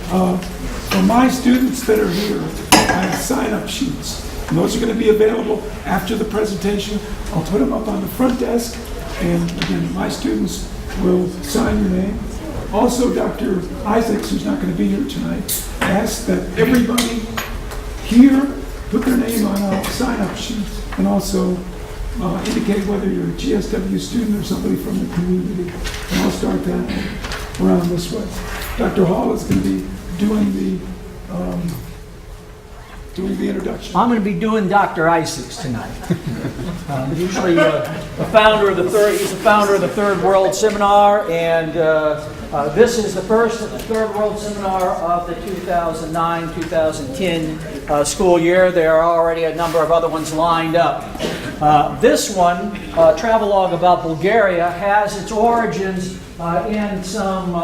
For my students that are here, I have sign-up sheets. And those are going to be available after the presentation. I'll put them up on the front desk, and again, my students will sign your name. Also, Dr. Isaacs, who's not going to be here tonight, asked that everybody here put their name on a sign-up sheet and also indicate whether you're a GSW student or somebody from the community. And I'll start that around this way. Dr. Hall is going to be doing the introduction. I'm going to be doing Dr. Isaacs tonight. Usually the founder of the third, he's the founder of the Third World Seminar, and this is the first of the Third World Seminar of the 2009-2010 school year. There are already a number of other ones lined up. This one, Travelogue about Bulgaria, has its origins in some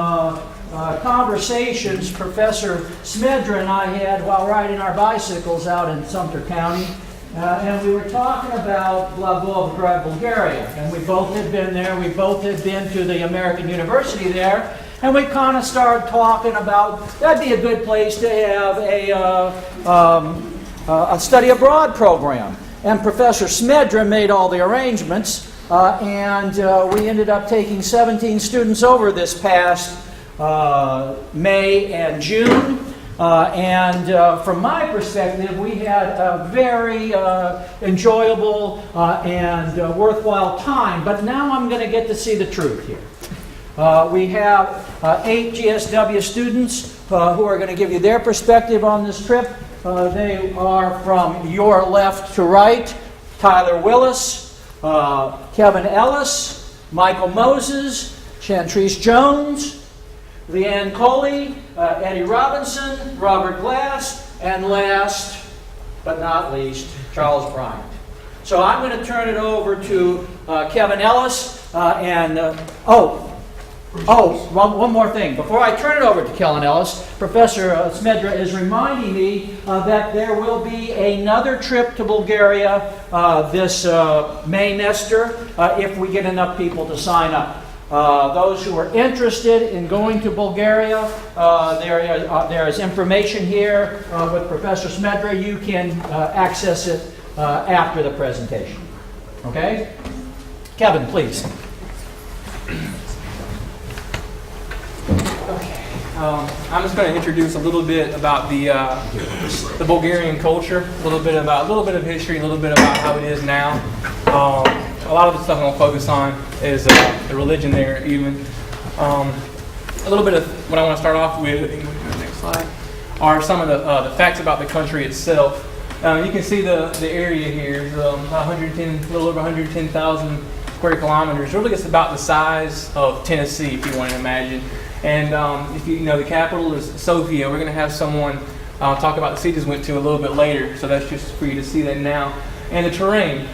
conversations Professor Smedra and I had while riding our bicycles out in Sumter County. And we were talking about Bulgaria. And we both had been there. We both had been to the American University there. And we kind of started talking about that'd be a good place to have a study abroad program. And Professor Smedra made all the arrangements. And we ended up taking 17 students over this past May and June. From my perspective, we had a very enjoyable and worthwhile time. But now I'm going to get to see the truth here. We have 8 GSW students who are going to give you their perspective on this trip. They are from your left to right: Tyler Willis, Kevin Ellis, Michael Moses, Chantrice Jones, Leanne Coley, Eddie Robinson, Robert Glass, and last but not least, Charles Bryant. So I'm going to turn it over to Kevin Ellis. One more thing. Before I turn it over to Kevin Ellis, Professor Smedra is reminding me that there will be another trip to Bulgaria this Maymester if we get enough people to sign up. Those who are interested in going to Bulgaria, there is information here with Professor Smedra. You can access it after the presentation. Okay? Kevin, please. Okay. I'm just going to introduce a little bit about the Bulgarian culture, a little bit of history, a little bit about how it is now. A lot of the stuff I'm going to focus on is the religion there, even. A little bit of what I want to start off with, next slide, are some of the facts about the country itself. You can see the area here, a little over 110,000 square kilometers. Really, it's about the size of Tennessee, if you want to imagine. And if you know, the capital is Sofia. We're going to have someone talk about the cities we went to a little bit later, so that's just for you to see that now. And the terrain.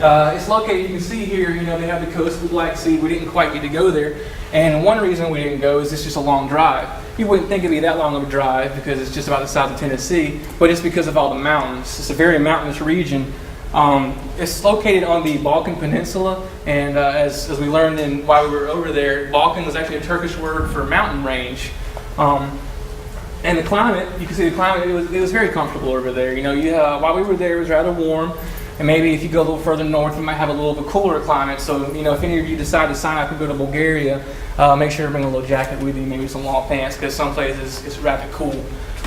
It's located, you can see here, they have the coast of the Black Sea. We didn't quite get to go there. And one reason we didn't go is it's just a long drive. You wouldn't think it'd be that long of a drive because it's just about the size of Tennessee, but it's because of all the mountains. It's a very mountainous region. It's located on the Balkan Peninsula, and as we learned while we were over there, Balkan was actually a Turkish word for mountain range. And the climate, you can see the climate, it was very comfortable over there. While we were there, it was rather warm. And maybe if you go a little further north, you might have a little bit cooler climate. So, if any of you decide to sign up and go to Bulgaria, make sure to bring a little jacket with you, maybe some long pants, because some places it's rather cool.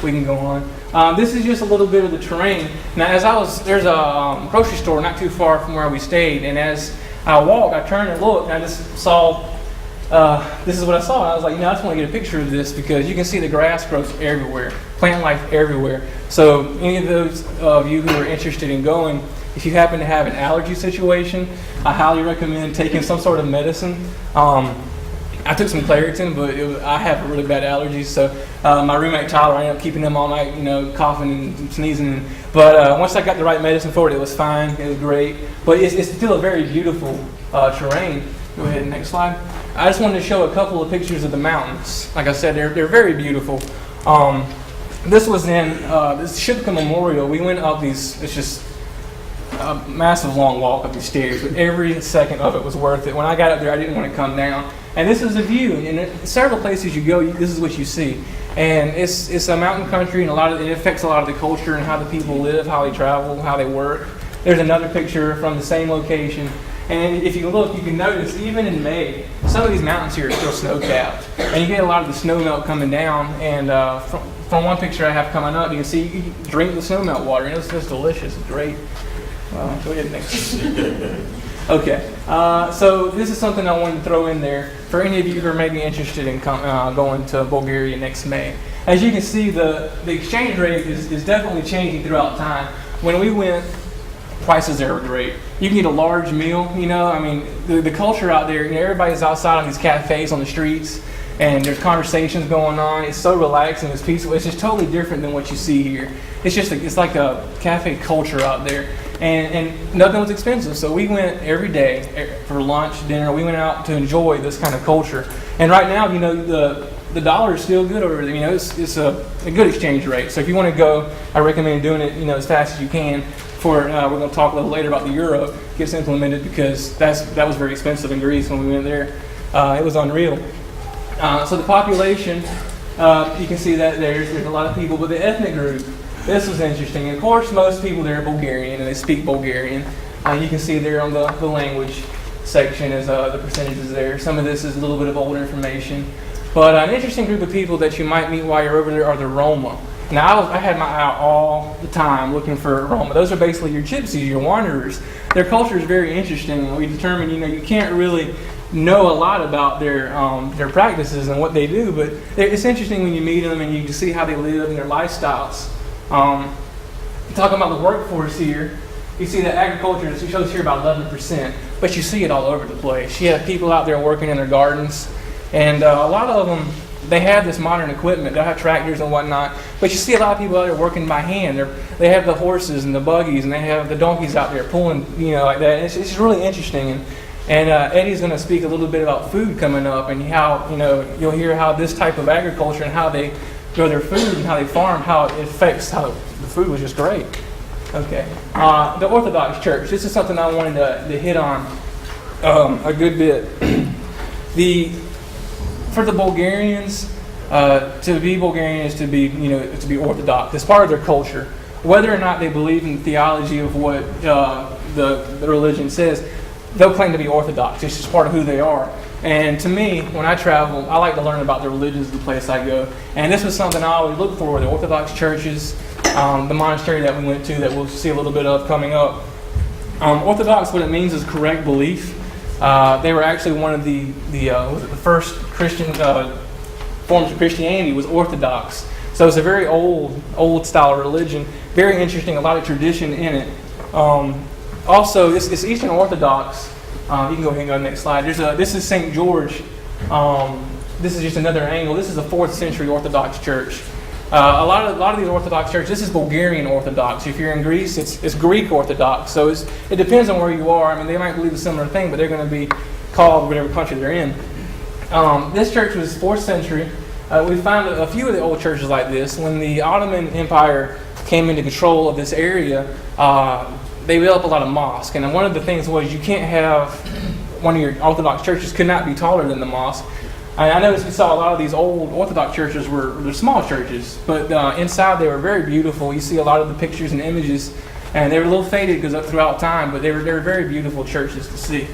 We can go on. This is just a little bit of the terrain. Now, there's a grocery store not too far from where we stayed, and as I walked, I turned and looked, and I just saw, this is what I saw. I was like, I just want to get a picture of this because you can see the grass grows everywhere, plant life everywhere. So, any of those of you who are interested in going, if you happen to have an allergy situation, I highly recommend taking some sort of medicine. I took some Claritin, but I have really bad allergies, so my roommate Tyler, I ended up keeping him all night, coughing and sneezing. But once I got the right medicine for it, it was fine. It was great. But it's still a very beautiful terrain. Go ahead, next slide. I just wanted to show a couple of pictures of the mountains. Like I said, they're very beautiful. This was in this Shipka Memorial. We went up these. It's just a massive long walk up these stairs, but every second of it was worth it. When I got up there, I didn't want to come down. And this is the view. And several places you go, this is what you see. And it's a mountain country, and it affects a lot of the culture and how the people live, how they travel, how they work. There's another picture from the same location. And if you look, you can notice even in May, some of these mountains here are still snow-capped. And you get a lot of the snow melt coming down. And from one picture I have coming up, you can see you can drink the snow melt water, and it's just delicious. It's great. Go ahead next. Okay, so this is something I wanted to throw in there for any of you who are maybe interested in going to Bulgaria next May. As you can see, the exchange rate is definitely changing throughout time. When we went, prices there were great. You can get a large meal, I mean, the culture out there, everybody's outside on these cafes on the streets, and there's conversations going on. It's so relaxing, it's peaceful. It's just totally different than what you see here. It's like a cafe culture out there, and nothing was expensive. So we went every day for lunch, dinner. We went out to enjoy this kind of culture. And right now, the dollar is still good over there. It's a good exchange rate. So if you want to go, I recommend doing it, as fast as you can. We're going to talk a little later about the euro gets implemented, because that was very expensive in Greece when we went there. It was unreal. So the population, you can see that there's a lot of people, but the ethnic group, this was interesting. Of course, most people there are Bulgarian, and they speak Bulgarian. You can see there on the language section is the percentages there. Some of this is a little bit of older information. But an interesting group of people that you might meet while you're over there are the Roma. Now, I had my eye out all the time looking for Roma. Those are basically your gypsies, your wanderers. Their culture is very interesting. We determined, you can't really know a lot about their practices and what they do, but it's interesting when you meet them and you can see how they live and their lifestyles. Talking about the workforce here, you see that agriculture, it shows here about 11%, but you see it all over the place. You have people out there working in their gardens, and a lot of them, they have this modern equipment. They have tractors and whatnot, but you see a lot of people out there working by hand. They have the horses and the buggies, and they have the donkeys out there pulling, like that. It's just really interesting. And Eddie's going to speak a little bit about food coming up, and how, you'll hear how this type of agriculture and how they grow their food and how they farm, how it affects how the food was just great. Okay. The Orthodox Church. This is something I wanted to hit on a good bit. For the Bulgarians, to be Bulgarian is to be Orthodox. It's part of their culture. Whether or not they believe in the theology of what the religion says, they'll claim to be Orthodox. It's just part of who they are. And to me, when I travel, I like to learn about the religions of the place I go. And this was something I always look for, the Orthodox churches, the monastery that we went to that we'll see a little bit of coming up. Orthodox, what it means is correct belief. They were actually one of the first Christian forms of Christianity was Orthodox. So it's a very old style religion. Very interesting, a lot of tradition in it. Also, it's Eastern Orthodox. You can go ahead and go to the next slide. This is St. George. This is just another angle. This is a 4th century Orthodox church. A lot of these Orthodox churches, this is Bulgarian Orthodox. If you're in Greece, it's Greek Orthodox. So it depends on where you are. I mean, they might believe a similar thing, but they're going to be called whatever country they're in. This church was 4th century. We found a few of the old churches like this. When the Ottoman Empire came into control of this area, they built up a lot of mosques. And one of the things was you can't have one of your Orthodox churches could not be taller than the mosque. I noticed we saw a lot of these old Orthodox churches they're small churches, but inside they were very beautiful. You see a lot of the pictures and images, and they were a little faded because throughout time, but they were very beautiful churches to see.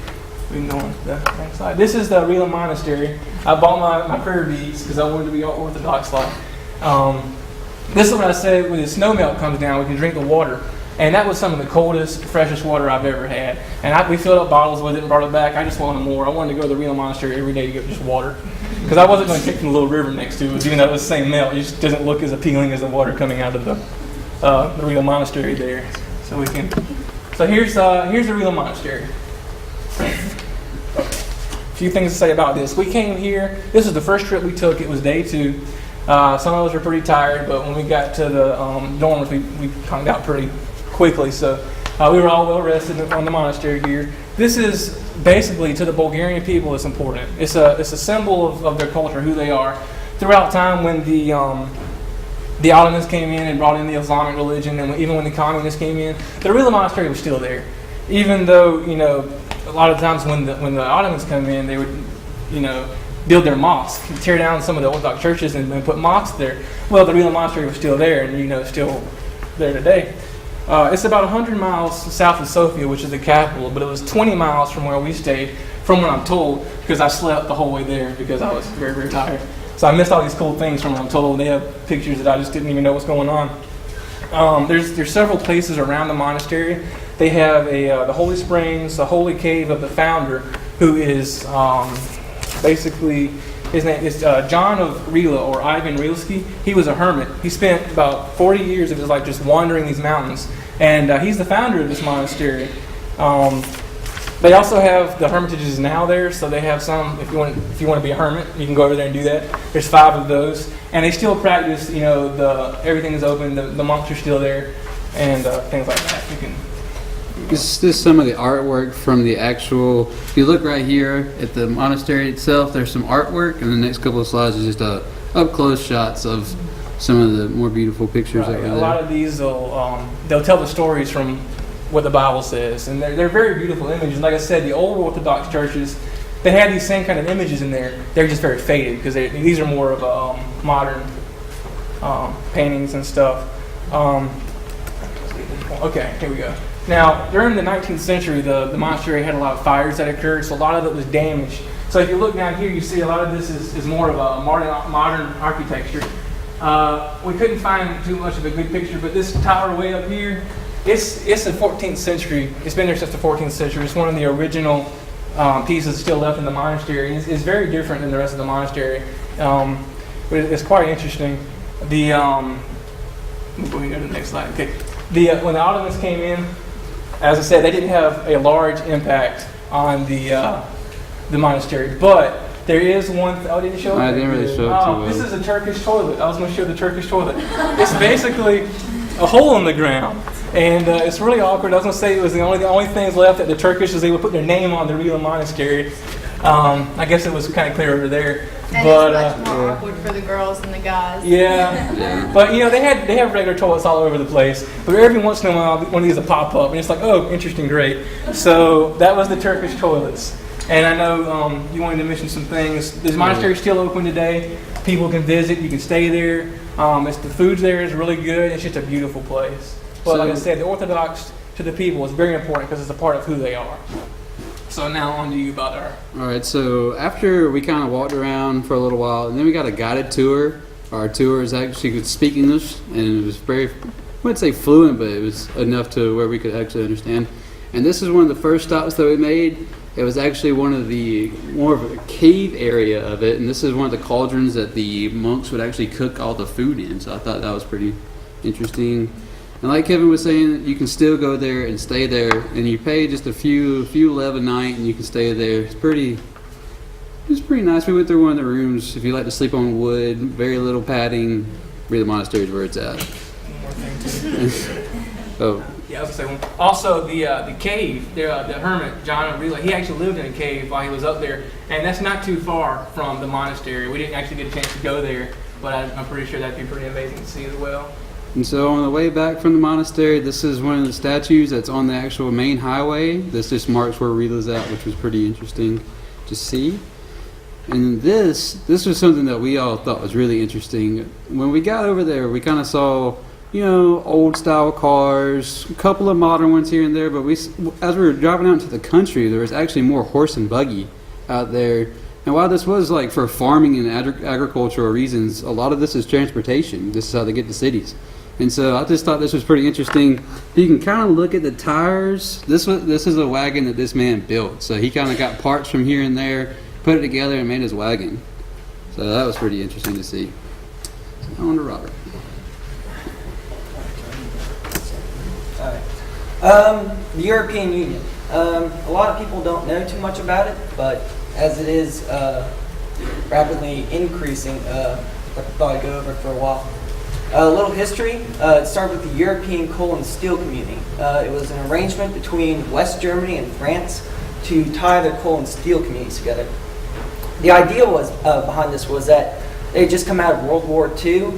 We can go on to the next slide. This is the real monastery. I bought my prayer beads because I wanted to be Orthodox like. This is what I said, when the snow melt comes down, we can drink the water. And that was some of the coldest, freshest water I've ever had. And we filled up bottles with it and brought it back. I just wanted more. I wanted to go to the real monastery every day to get just water. Because I wasn't going to take from the little river next to it, even though it was the same melt. It just doesn't look as appealing as the water coming out of the real monastery there. So here's the real monastery. A few things to say about this. We came here. This is the first trip we took. It was day 2. Some of us were pretty tired, but when we got to the dorms, we hung out pretty quickly. So we were all well rested on the monastery gear. This is basically, to the Bulgarian people, it's important. It's a symbol of their culture, who they are. Throughout time, when the Ottomans came in and brought in the Islamic religion, and even when the communists came in, the real monastery was still there. Even though, you know, a lot of times when the Ottomans come in, they would, you know, build their mosque, tear down some of the Orthodox churches and put mosques there. Well, the real monastery was still there, and, you know, still there today. It's about 100 miles south of Sofia, which is the capital, but it was 20 miles from where we stayed, from what I'm told, because I slept the whole way there because I was very, very tired. So I missed all these cool things from what I'm told. They have pictures that I just didn't even know what's going on. There's several places around the monastery. They have the Holy Springs, the Holy Cave of the founder, who is basically, his name is John of Rila, or Ivan Rilski. He was a hermit. He spent about 40 years of his life just wandering these mountains. And he's the founder of this monastery. They also have the hermitages now there, so they have some, if you want to be a hermit, you can go over there and do that. There's 5 of those. And they still practice, you know, everything is open, the monks are still there, and things like that. This is some of the artwork from the actual, if you look right here at the monastery itself, there's some artwork, and the next couple of slides is just up-close shots of some of the more beautiful pictures that were there. A lot of these, they'll tell the stories from what the Bible says, and they're very beautiful images. Like I said, the old Orthodox churches, they had these same kind of images in there. They're just very faded, because these are more of modern paintings and stuff. Okay, here we go. Now, during the 19th century, the monastery had a lot of fires that occurred, so a lot of it was damaged. So if you look down here, you see a lot of this is more of a modern architecture. We couldn't find too much of a good picture, but this tower way up here, it's the 14th century. It's been there since the 14th century. It's one of the original pieces still left in the monastery. It's very different than the rest of the monastery, but it's quite interesting. We'll go to the next slide. Okay. When the Ottomans came in, as I said, they didn't have a large impact on the monastery, but there is one. Oh, didn't show it? I didn't really show it too well. This is a Turkish toilet. I was going to show the Turkish toilet. It's basically a hole in the ground, and it's really awkward. I was going to say it was the only things left that the Turkish is they would put their name on the real monastery. I guess it was kind of clear over there. And but, it's much more awkward for the girls than the guys. Yeah. But you know they have regular toilets all over the place. But every once in a while, one of these will pop up, and it's like, oh, interesting, great. So that was the Turkish toilets. And I know you wanted to mention some things. This monastery is still open today. People can visit. You can stay there. The food there is really good. It's just a beautiful place. But like I said, the Orthodox to the people is very important because it's a part of who they are. So now on to you about our... All right, so after we kind of walked around for a little while, and then we got a guided tour. Our tour is actually could speak English, and it was very, I wouldn't say fluent, but it was enough to where we could actually understand. And this is one of the first stops that we made. It was actually more of a cave area of it, and this is one of the cauldrons that the monks would actually cook all the food in. So I thought that was pretty interesting. And like Kevin was saying, you can still go there and stay there, and you pay just a few lev a night, and you can stay there. It's pretty nice. We went through one of the rooms. If you like to sleep on wood, very little padding. Really, the monastery is where it's at. One more thing too. Oh. Yeah, I was going to say one. Also, the cave, the hermit, John of Rila, he actually lived in a cave while he was up there, and that's not too far from the monastery. We didn't actually get a chance to go there, but I'm pretty sure that'd be pretty amazing to see as well. And so on the way back from the monastery, this is one of the statues that's on the actual main highway. This just marks where Rila's at, which was pretty interesting to see. And this was something that we all thought was really interesting. When we got over there, we kind of saw, old style cars, a couple of modern ones here and there, but as we were driving out into the country, there was actually more horse and buggy out there. And while this was like for farming and agricultural reasons, a lot of this is transportation. This is how they get to cities. And so I just thought this was pretty interesting. You can kind of look at the tires. This is a wagon that this man built. So he kind of got parts from here and there, put it together, and made his wagon. So that was pretty interesting to see. So on to Robert. The European Union. A lot of people don't know too much about it, but as it is rapidly increasing, I thought I'd go over it for a while. A little history. It started with the European Coal and Steel Community. It was an arrangement between West Germany and France to tie their coal and steel communities together. The idea was behind this was that they had just come out of World War II,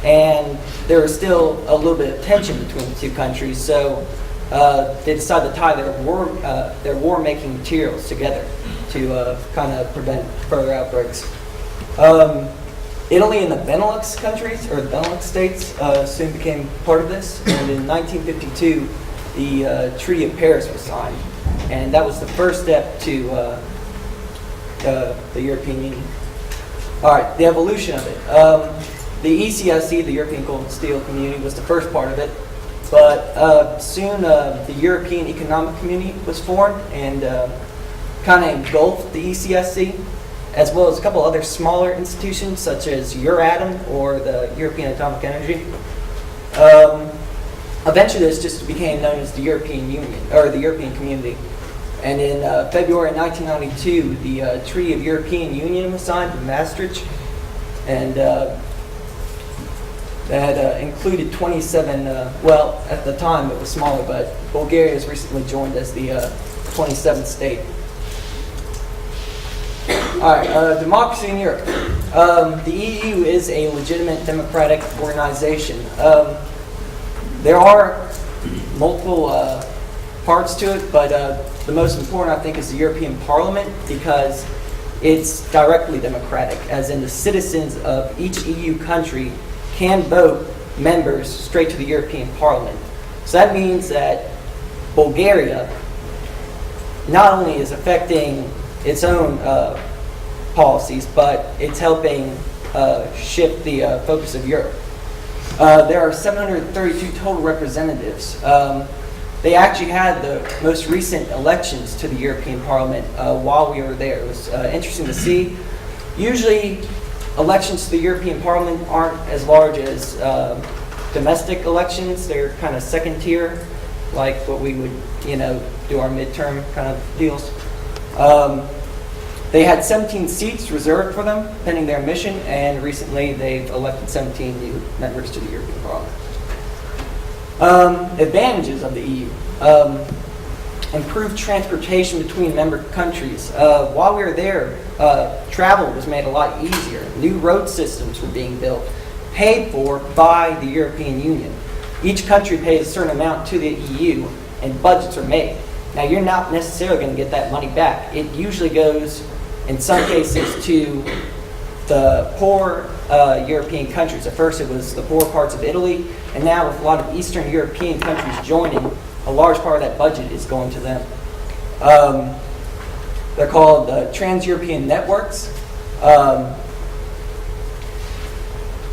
and there was still a little bit of tension between the two countries. So they decided to tie their war-making materials together to kind of prevent further outbreaks. Italy and the Benelux countries, or the Benelux states, soon became part of this. And in 1952, the Treaty of Paris was signed. And that was the first step to the European Union. All right, the evolution of it. The ECSC, the European Coal and Steel Community, was the first part of it. But soon the European Economic Community was formed and kind of engulfed the ECSC, as well as a couple other smaller institutions such as Euratom or the European Atomic Energy. Eventually this just became known as the European Union, or the European Community. And in February 1992, the Treaty of European Union was signed in Maastricht, and that included 27, well, at the time it was smaller, but Bulgaria has recently joined as the 27th state. All right, democracy in Europe. The EU is a legitimate democratic organization. There are multiple parts to it, but the most important, I think, is the European Parliament, because it's directly democratic, as in the citizens of each EU country can vote members straight to the European Parliament. So that means that Bulgaria not only is affecting its own policies, but it's helping shift the focus of Europe. There are 732 total representatives. They actually had the most recent elections to the European Parliament while we were there. It was interesting to see. Usually, elections to the European Parliament aren't as large as domestic elections. They're kind of second tier, like what we would, do our midterm kind of deals. They had 17 seats reserved for them pending their mission, and recently they've elected 17 new members to the European Parliament. Advantages of the EU. Improved transportation between member countries. While we were there, travel was made a lot easier. New road systems were being built, paid for by the European Union. Each country pays a certain amount to the EU, and budgets are made. Now, you're not necessarily going to get that money back. It usually goes, in some cases, to the poor European countries. At first, it was the poor parts of Italy, and now with a lot of Eastern European countries joining, a large part of that budget is going to them. They're called trans-European networks.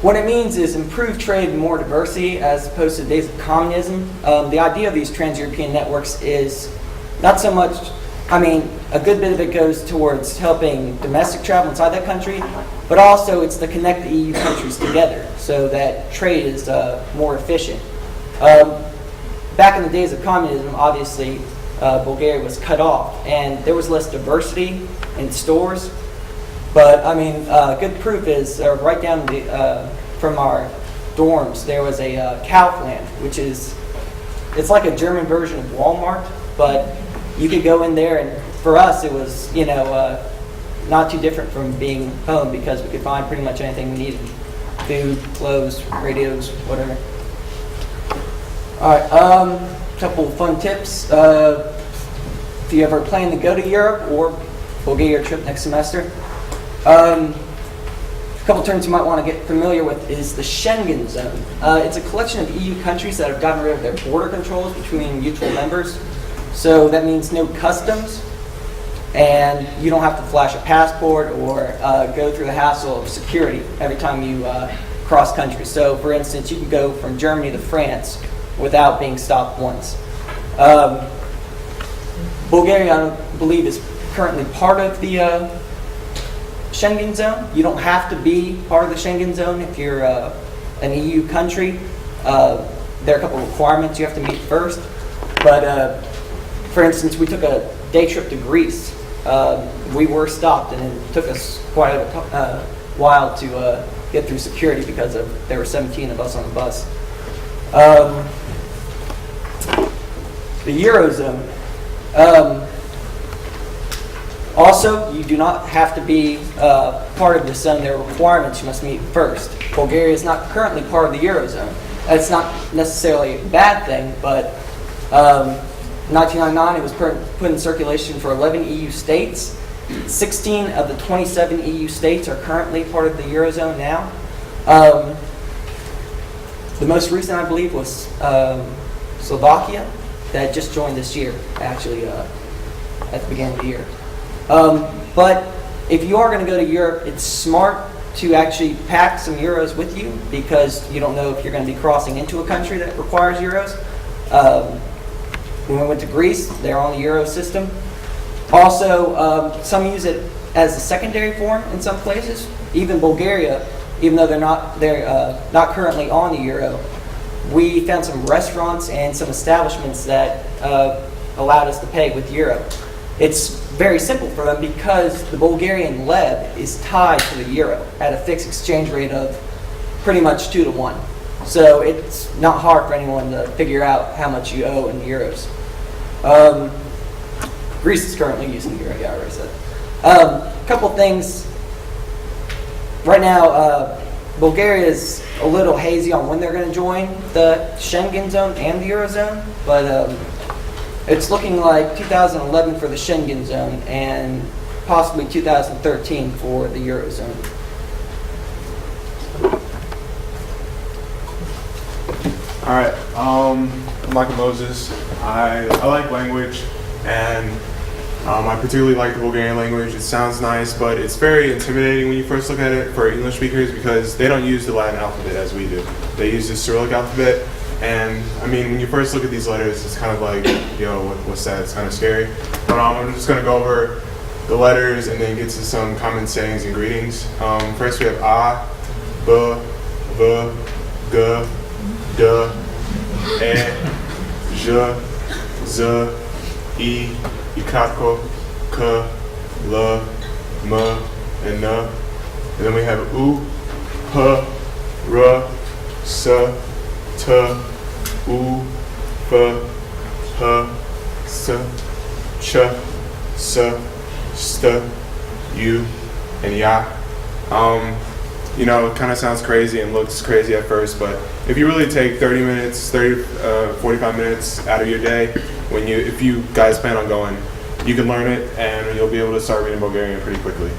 What it means is improved trade and more diversity as opposed to the days of communism. The idea of these trans-European networks is not so much, a good bit of it goes towards helping domestic travel inside that country, but also it's to connect the EU countries together so that trade is more efficient. Back in the days of communism, obviously, Bulgaria was cut off, and there was less diversity in stores. But, good proof is right down from our dorms, there was a Kaufland, which it's like a German version of Walmart, but you could go in there, and for us, it was, not too different from being home because we could find pretty much anything we needed. Food, clothes, radios, whatever. All right, couple fun tips. If you ever plan to go to Europe or Bulgaria trip next semester, a couple terms you might want to get familiar with is the Schengen Zone. It's a collection of EU countries that have gotten rid of their border controls between mutual members. So that means no customs, and you don't have to flash a passport or go through the hassle of security every time you cross countries. So, for instance, you can go from Germany to France without being stopped once. Bulgaria, I believe, is currently part of the Schengen Zone. You don't have to be part of the Schengen Zone if you're an EU country. There are a couple of requirements you have to meet first. But, for instance, we took a day trip to Greece. We were stopped, and it took us quite a while to get through security because there were 17 of us on the bus. The Eurozone. Also, you do not have to be part of the zone. There are requirements you must meet first. Bulgaria is not currently part of the Eurozone. That's not necessarily a bad thing, but in 1999 it was put in circulation for 11 EU states. 16 of the 27 EU states are currently part of the Eurozone now. The most recent, I believe, was Slovakia that just joined this year, actually, at the beginning of the year. But if you are going to go to Europe, it's smart to actually pack some euros with you because you don't know if you're going to be crossing into a country that requires euros. When we went to Greece, they're on the euro system. Also, some use it as a secondary form in some places. Even Bulgaria, even though they're not currently on the euro, we found some restaurants and some establishments that allowed us to pay with euro. It's very simple for them because the Bulgarian lev is tied to the euro at a fixed exchange rate of pretty much 2 to 1. So it's not hard for anyone to figure out how much you owe in euros. Greece is currently using the euro, yeah, I already said. A couple things. Right now, Bulgaria is a little hazy on when they're going to join the Schengen Zone and the Eurozone, but it's looking like 2011 for the Schengen Zone and possibly 2013 for the Eurozone. All right, I'm Michael Moses. I like language, and I particularly like the Bulgarian language. It sounds nice, but it's very intimidating when you first look at it for English speakers because they don't use the Latin alphabet as we do. They use the Cyrillic alphabet, and I mean, when you first look at these letters, it's kind of like, yo, what's that? It's kind of scary. But I'm just going to go over the letters and then get to some common sayings and greetings. First, we have A, B, V, G, D, E, J, Z, I, Ikako, K, L, M, and N. And then we have U, P, R, S, T, U, F, H, S, Ch, S, St, U, and Ya. You know, it kind of sounds crazy and looks crazy at first, but if you really take 45 minutes out of your day, if you guys plan on going, you can learn it and you'll be able to start reading Bulgarian pretty quickly.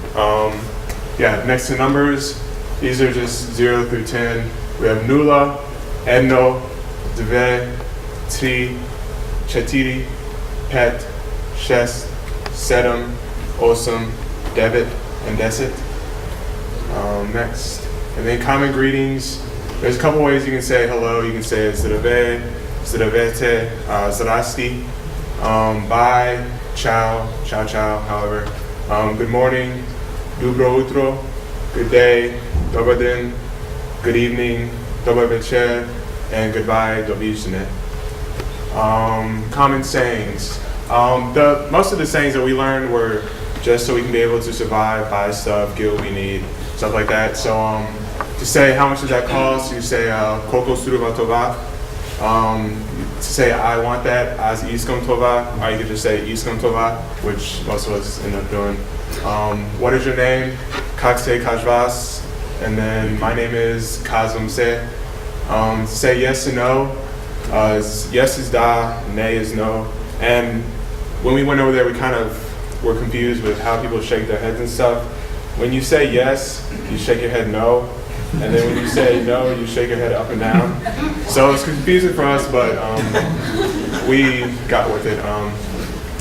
Yeah, next to numbers, these are just 0 through 10. We have nula, edno, dve, tri, chetiri, pet, šest, sedam, osam, devet, and deset. Next, and then common greetings. There's a couple ways you can say hello. You can say zdravе, zdravete, zdrasti, bye, ciao, ciao, ciao, however. Good morning, dobro utro, good day, dobar den, good evening, dobar večer, and goodbye, do viđenja. Common sayings. Most of the sayings that we learned were just so we can be able to survive, buy stuff, get what we need, stuff like that. So to say how much does that cost, you say koliko sruva tova. To say I want that, as iskam tova, or you could just say iskam tova, which most of us end up doing. What is your name? Kak se kajvas? And then my name is Kazum se. To say yes and no, yes is da, nay is no. And when we went over there, we kind of were confused with how people shake their heads and stuff. When you say yes, you shake your head no. And then when you say no, you shake your head up and down. So it's confusing for us, but we got with it.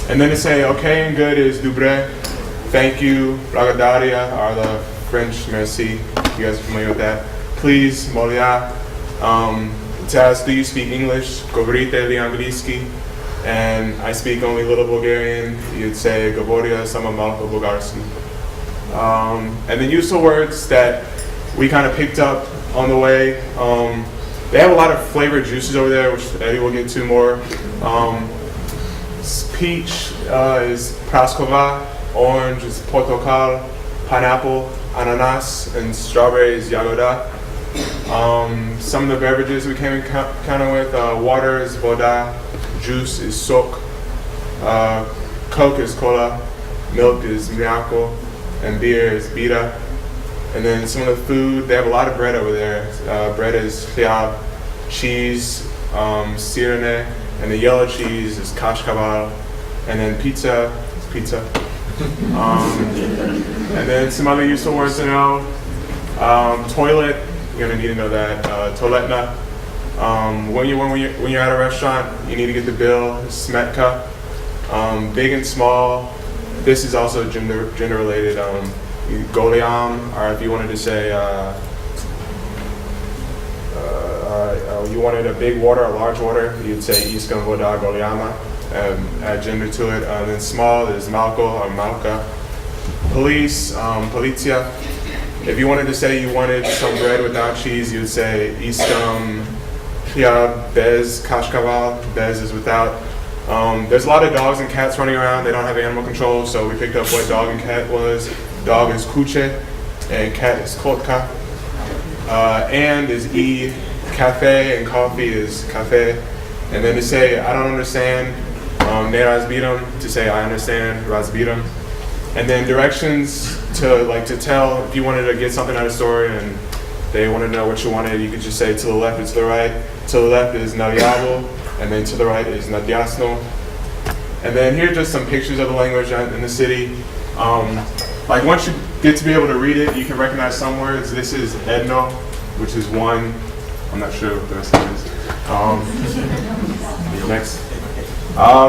And then to say okay and good is dubre, thank you, blagadaria are the French merci. You guys are familiar with that. Please, molia. To ask, do you speak English? Govorite li angliski. And I speak only little Bulgarian. You'd say govoria sama malko bulgarski. And then useful words that we kind of picked up on the way. They have a lot of flavored juices over there, which Eddie will get to more. Peach is praskova, orange is portokal, pineapple, ananas, and strawberry is jagoda. Some of the beverages we came in kind of with, water is voda, juice is sok, Coke is cola, milk is mliako, and beer is bira. And then some of the food, they have a lot of bread over there. Bread is khiab, cheese, sirene, and the yellow cheese is kashkaval. And then pizza is pizza. And then some other useful words to know. Toilet, you're gonna need to know that. Toaletna. When you're at a restaurant, you need to get the bill. Smetka. Big and small. This is also gender related. Goliam, or if you wanted to say you wanted a big water, a large water, you'd say iskam voda goliama. Add gender to it. Then small is malko or malka. Police, policia. If you wanted to say you wanted some bread without cheese, you'd say iskam khiab bez kashkaval. Bez is without. There's a lot of dogs and cats running around. They don't have animal control, so we picked up what dog and cat was. Dog is kuche, and cat is kotka. And is e, cafe, and coffee is cafe. And then to say I don't understand, ne razbiram. To say I understand, razbiram. And then directions to tell if you wanted to get something at a store and they wanted to know what you wanted, you could just say to the left and to the right. To the left is naryavo, and then to the right is nadyasno. And then here are just some pictures of the language in the city. Once you get to be able to read it, you can recognize some words. This is edno, which is one. I'm not sure what the rest of it is. Next.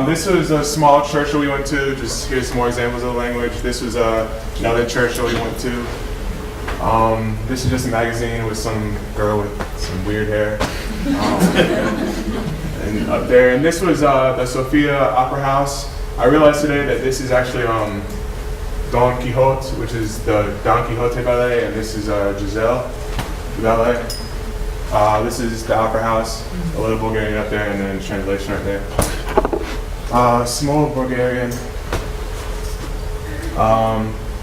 This was a small church that we went to. Just here's some more examples of the language. This was another church that we went to. This is just a magazine with some girl with some weird hair. And up there. And this was the Sofia Opera House. I realized today that this is actually Don Quixote, which is the Don Quixote ballet, and this is Giselle ballet. This is the Opera House, a little Bulgarian up there, and then translation right there. Small Bulgarian.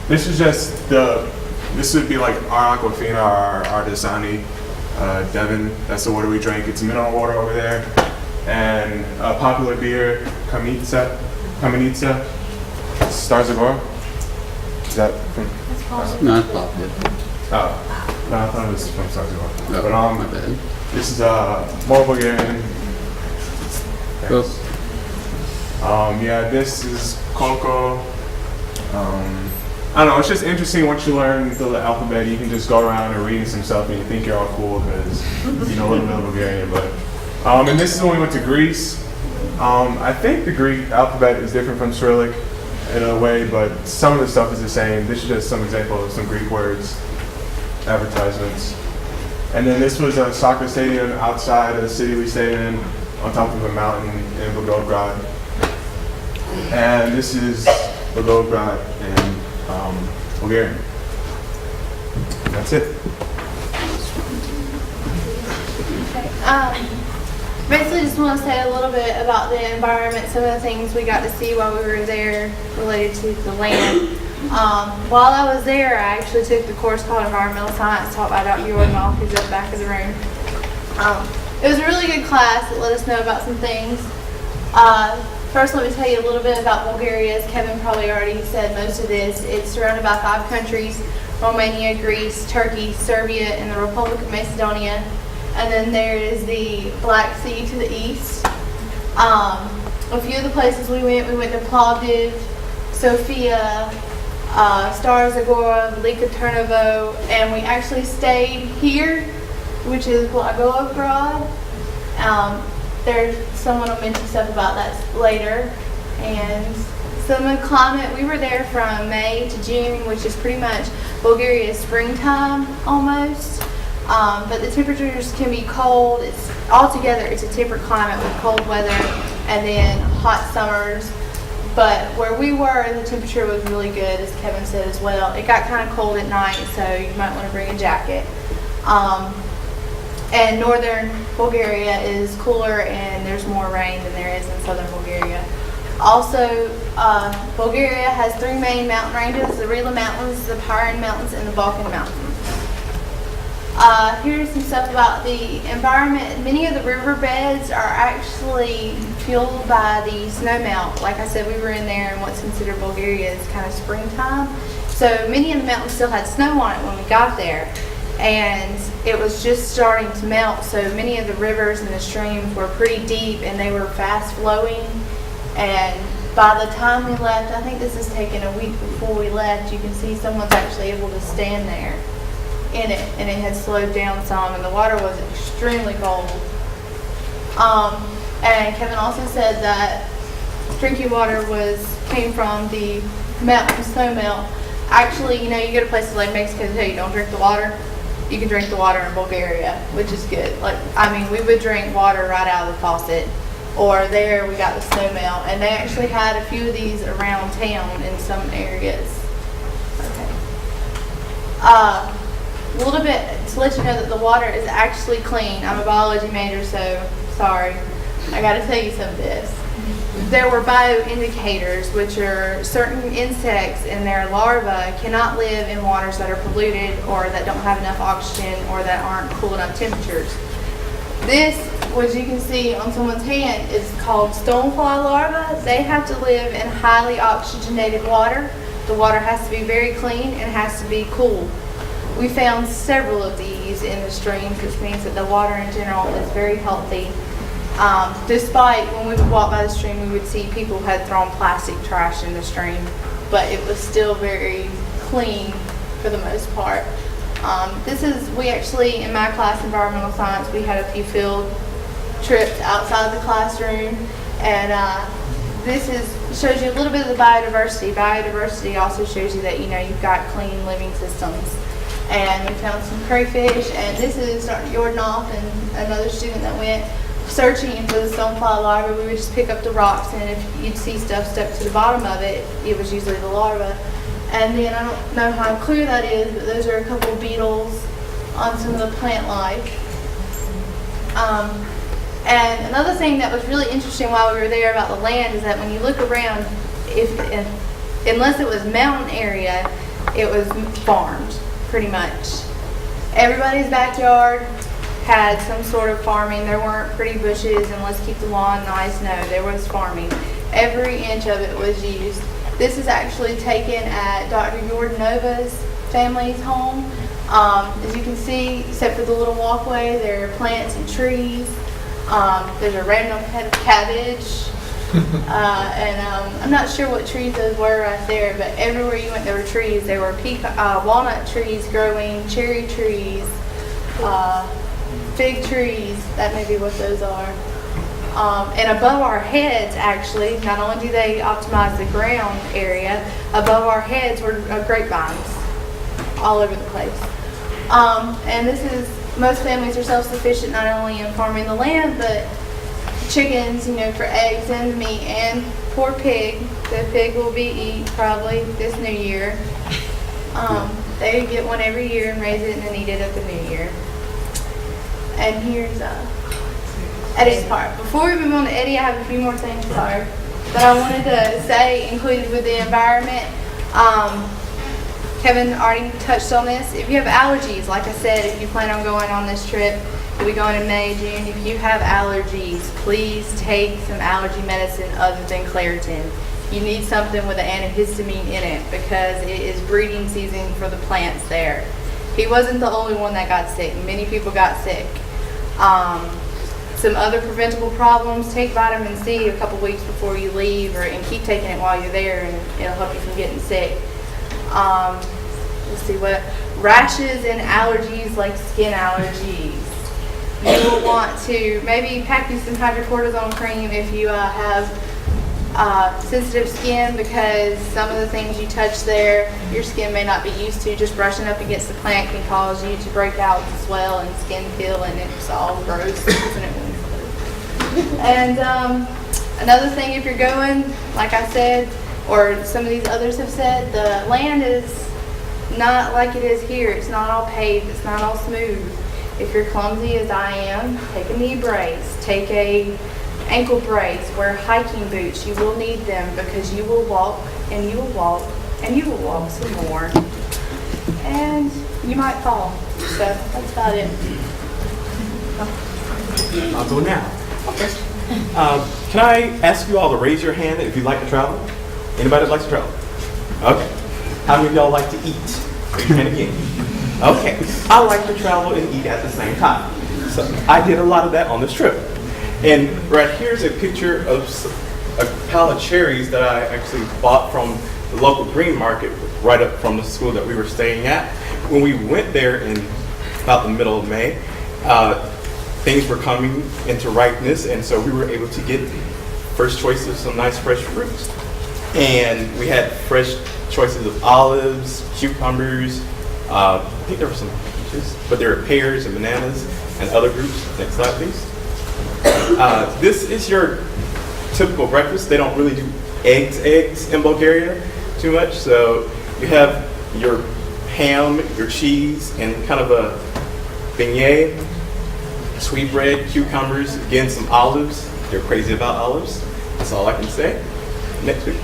This is just this would be like our Aquafina, our Artisani, Devon. That's the water we drank. It's mineral water over there. And a popular beer, Kamenitsa, Starzagor. Is that from? No, it's popular. Oh, no, I thought it was from Starzagor. No, But my bad. this is more Bulgarian. Cool. Yeah, this is Koko. I don't know, it's just interesting once you learn the alphabet, you can just go around and reading some stuff and you think you're all cool because you know a little bit of Bulgarian. But and this is when we went to Greece. I think the Greek alphabet is different from Cyrillic in a way, but some of the stuff is the same. This is just some example of some Greek words, advertisements. And then this was a soccer stadium outside of the city we stayed in, on top of a mountain in Volgograd. And this is Volgograd in Bulgarian. That's it. Basically, just want to say a little bit about the environment, some of the things we got to see while we were there related to the land. While I was there, I actually took the course called Environmental Science, taught by Dr. Jordan, who's at the back of the room. It was a really good class. It let us know about some things. First, let me tell you a little bit about Bulgaria. As Kevin probably already said most of this. It's surrounded by 5 countries: Romania, Greece, Turkey, Serbia, and the Republic of Macedonia. And then there is the Black Sea to the east. A few of the places we went to Plovdiv, Sofia, Stara Zagora, Velika Turnovo, and we actually stayed here, which is Blagoevgrad. Someone will mention stuff about that later. And some of the climate, we were there from May to June, which is pretty much Bulgaria's springtime almost. But the temperatures can be cold. It's a temperate climate with cold weather and then hot summers. But where we were, the temperature was really good, as Kevin said as well. It got kind of cold at night, so you might want to bring a jacket. And northern Bulgaria is cooler and there's more rain than there is in southern Bulgaria. Also, Bulgaria has 3 main mountain ranges: the Rila Mountains, the Pirin Mountains, and the Balkan Mountains. Here's some stuff about the environment. Many of the riverbeds are actually fueled by the snowmelt. Like I said, we were in there in what's considered Bulgaria's kind of springtime. So many of the mountains still had snow on it when we got there. And it was just starting to melt. So many of the rivers and the streams were pretty deep and they were fast flowing. And by the time we left, I think this is taken a week before we left, you can see someone's actually able to stand there in it, and it had slowed down some, and the water was extremely cold. And Kevin also said that drinking water came from the mountain snow melt. Actually, you know, you go to places like Mexico, they tell you don't drink the water. You can drink the water in Bulgaria, which is good. Like, I mean, we would drink water right out of the faucet, or there we got the snow melt, and they actually had a few of these around town in some areas. Okay. A little bit to let you know that the water is actually clean. I'm a biology major, so sorry. I got to tell you some of this. There were bioindicators, which are certain insects and their larvae cannot live in waters that are polluted or that don't have enough oxygen or that aren't cool enough temperatures. This, which you can see on someone's hand, is called stonefly larvae. They have to live in highly oxygenated water. The water has to be very clean and has to be cool. We found several of these in the streams, which means that the water in general is very healthy. Despite when we would walk by the stream, we would see people had thrown plastic trash in the stream, but it was still very clean for the most part. We actually, in my class, environmental science, we had a few field trips outside the classroom, and shows you a little bit of the biodiversity. Biodiversity also shows you that, you know, you've got clean living systems. And we found some crayfish, and this is Dr. Jordanov and another student that went searching for the stonefly larvae. We would just pick up the rocks, and if you'd see stuff stuck to the bottom of it, it was usually the larva. And then, I don't know how clear that is, but those are a couple of beetles on some of the plant life. And another thing that was really interesting while we were there about the land is that when you look around, unless it was mountain area, it was farmed, pretty much. Everybody's backyard had some sort of farming. There weren't pretty bushes and let's keep the lawn nice. No, there was farming. Every inch of it was used. This is actually taken at Dr. Yordanova's family's home. As you can see, except for the little walkway, there are plants and trees. There's a random head of cabbage. I'm not sure what trees those were right there, but everywhere you went there were trees. There were walnut trees growing, cherry trees, fig trees. That may be what those are. And above our heads, actually, not only do they optimize the ground area, above our heads were grapevines all over the place. And most families are self-sufficient not only in farming the land, but chickens, you know, for eggs and meat, and poor pig. The pig will be eaten probably this new year. They get one every year and raise it and then eat it at the new year. And here's Eddie's part. Before we move on to Eddie, I have a few more things, sorry, that I wanted to say included with the environment. Kevin already touched on this. If you have allergies, like I said, if you plan on going on this trip, you'll be going in May, June. If you have allergies, please take some allergy medicine other than Claritin. You need something with an antihistamine in it because it is breeding season for the plants there. He wasn't the only one that got sick. Many people got sick. Some other preventable problems, take vitamin C a couple weeks before you leave, and keep taking it while you're there, and it'll help you from getting sick. Let's see what rashes and allergies, like skin allergies. You will want to maybe pack you some hydrocortisone cream if you have sensitive skin, because some of the things you touch there, your skin may not be used to. Just brushing up against the plant can cause you to break out and swell and skin peel, and it's all gross, isn't it? And another thing, if you're going, like I said, or some of these others have said, the land is not like it is here. It's not all paved. It's not all smooth. If you're clumsy as I am, take a knee brace, take a ankle brace, wear hiking boots. You will need them because you will walk and you will walk and you will walk some more, and you might fall. So that's about it. I'll go now. Okay. Can I ask you all to raise your hand if you like to travel? Anybody that likes to travel? Okay. How many of y'all like to eat? Raise your hand again. Okay. I like to travel and eat at the same time. So I did a lot of that on this trip. And right here's a picture of a pile of cherries that I actually bought from the local green market right up from the school that we were staying at. When we went there in about the middle of May, things were coming into ripeness, and so we were able to get first choice of some nice fresh fruits. And we had fresh choices of olives, cucumbers, I think there were some peaches, but there were pears and bananas and other groups. Next slide, please. This is your typical breakfast. They don't really do eggs in Bulgaria too much, so you have your ham, your cheese, and kind of a beignet, sweet bread, cucumbers, again, some olives. They're crazy about olives. That's all I can say. Next week.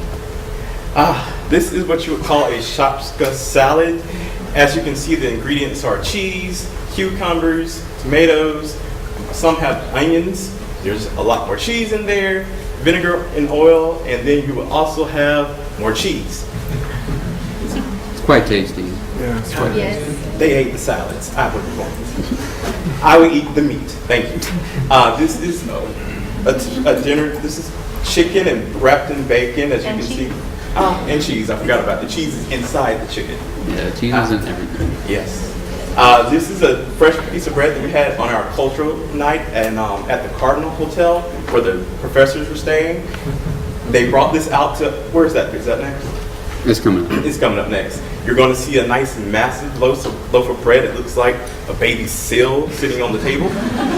This is what you would call a shopska salad. As you can see, the ingredients are cheese, cucumbers, tomatoes. Some have onions. There's a lot more cheese in there, vinegar and oil, and then you will also have more cheese. It's quite tasty. Yeah. Yes. They ate the salads. I would I would eat the meat. Thank you. This is a dinner. This is chicken and wrapped in bacon, as you can see. And cheese. I forgot about the cheese is inside the chicken. Yeah, cheese isn't everything. Yes. This is a fresh piece of bread that we had on our cultural night and at the Cardinal Hotel where the professors were staying. They brought this out to, where is that? Is that next? It's coming up. It's coming up next. You're going to see a nice massive loaf of bread. It looks like a baby seal sitting on the table.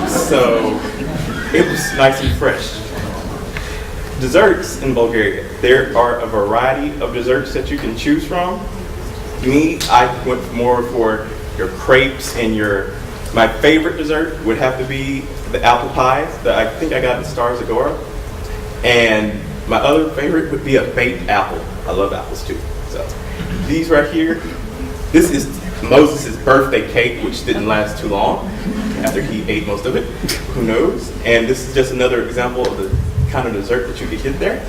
So it was nice and fresh. Desserts in Bulgaria. There are a variety of desserts that you can choose from. Me, I went more for your crepes and my favorite dessert would have to be the apple pie that I think I got in Stars Agora. And my other favorite would be a baked apple. I love apples too. So these right here, this is Moses' birthday cake, which didn't last too long after he ate most of it. Who knows? And this is just another example of the kind of dessert that you could get there.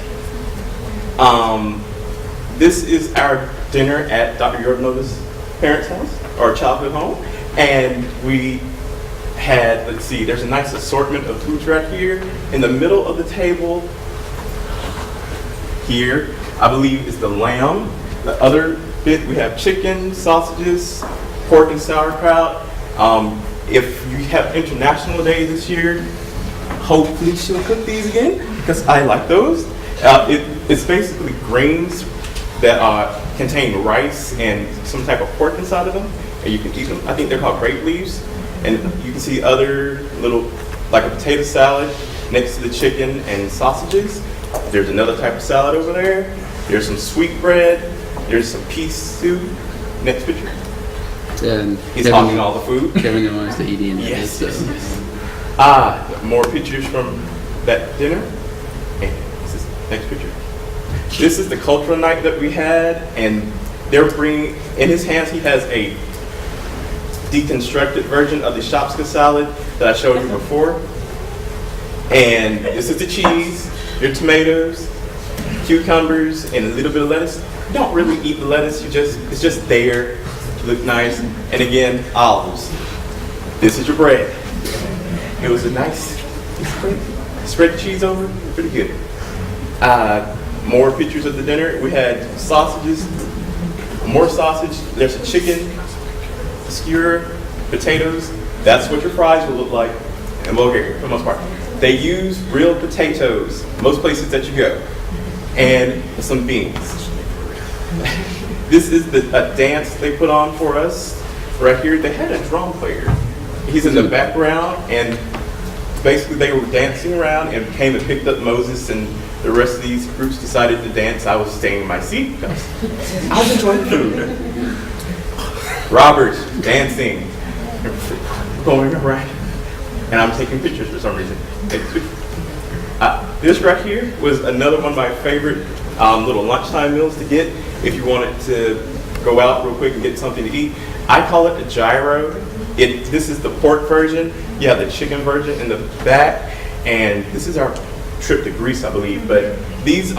This is our dinner at Dr. Yordanova's parents' house, or childhood home. And we had, let's see, there's a nice assortment of foods right here. In the middle of the table, here, I believe is the lamb. The other bit, we have chicken, sausages, pork and sauerkraut. If you have International Day this year, hopefully she'll cook these again, because I like those. It's basically grains that contain rice and some type of pork inside of them, and you can eat them. I think they're called grape leaves. And you can see other little, like a potato salad next to the chicken and sausages. There's another type of salad over there. There's some sweet bread. There's some peas soup. Next picture. And He's hogging all the food. Kevin wants to eat in it. Yes, so. yes, yes. More pictures from that dinner. And this is next picture. This is the cultural night that we had, and they're bringing, in his hands he has a deconstructed version of the shopska salad that I showed you before. And this is the cheese, your tomatoes, cucumbers, and a little bit of lettuce. You don't really eat the lettuce, it's just there to look nice. And again, olives. This is your bread. It was a nice spread the cheese over, pretty good. More pictures of the dinner. We had sausages, more sausage. There's a chicken, skewer, potatoes. That's what your fries will look like in Bulgaria for the most part. They use real potatoes most places that you go, and some beans. This is a dance they put on for us right here. They had a drum player. He's in the background, and basically they were dancing around and came and picked up Moses, and the rest of these groups decided to dance. I was staying in my seat because I was enjoying the food. Robert dancing, going around, and I'm taking pictures for some reason. This right here was another one of my favorite little lunchtime meals to get if you wanted to go out real quick and get something to eat. I call it a gyro. This is the pork version. You have the chicken version in the back, and this is our trip to Greece, I believe. But these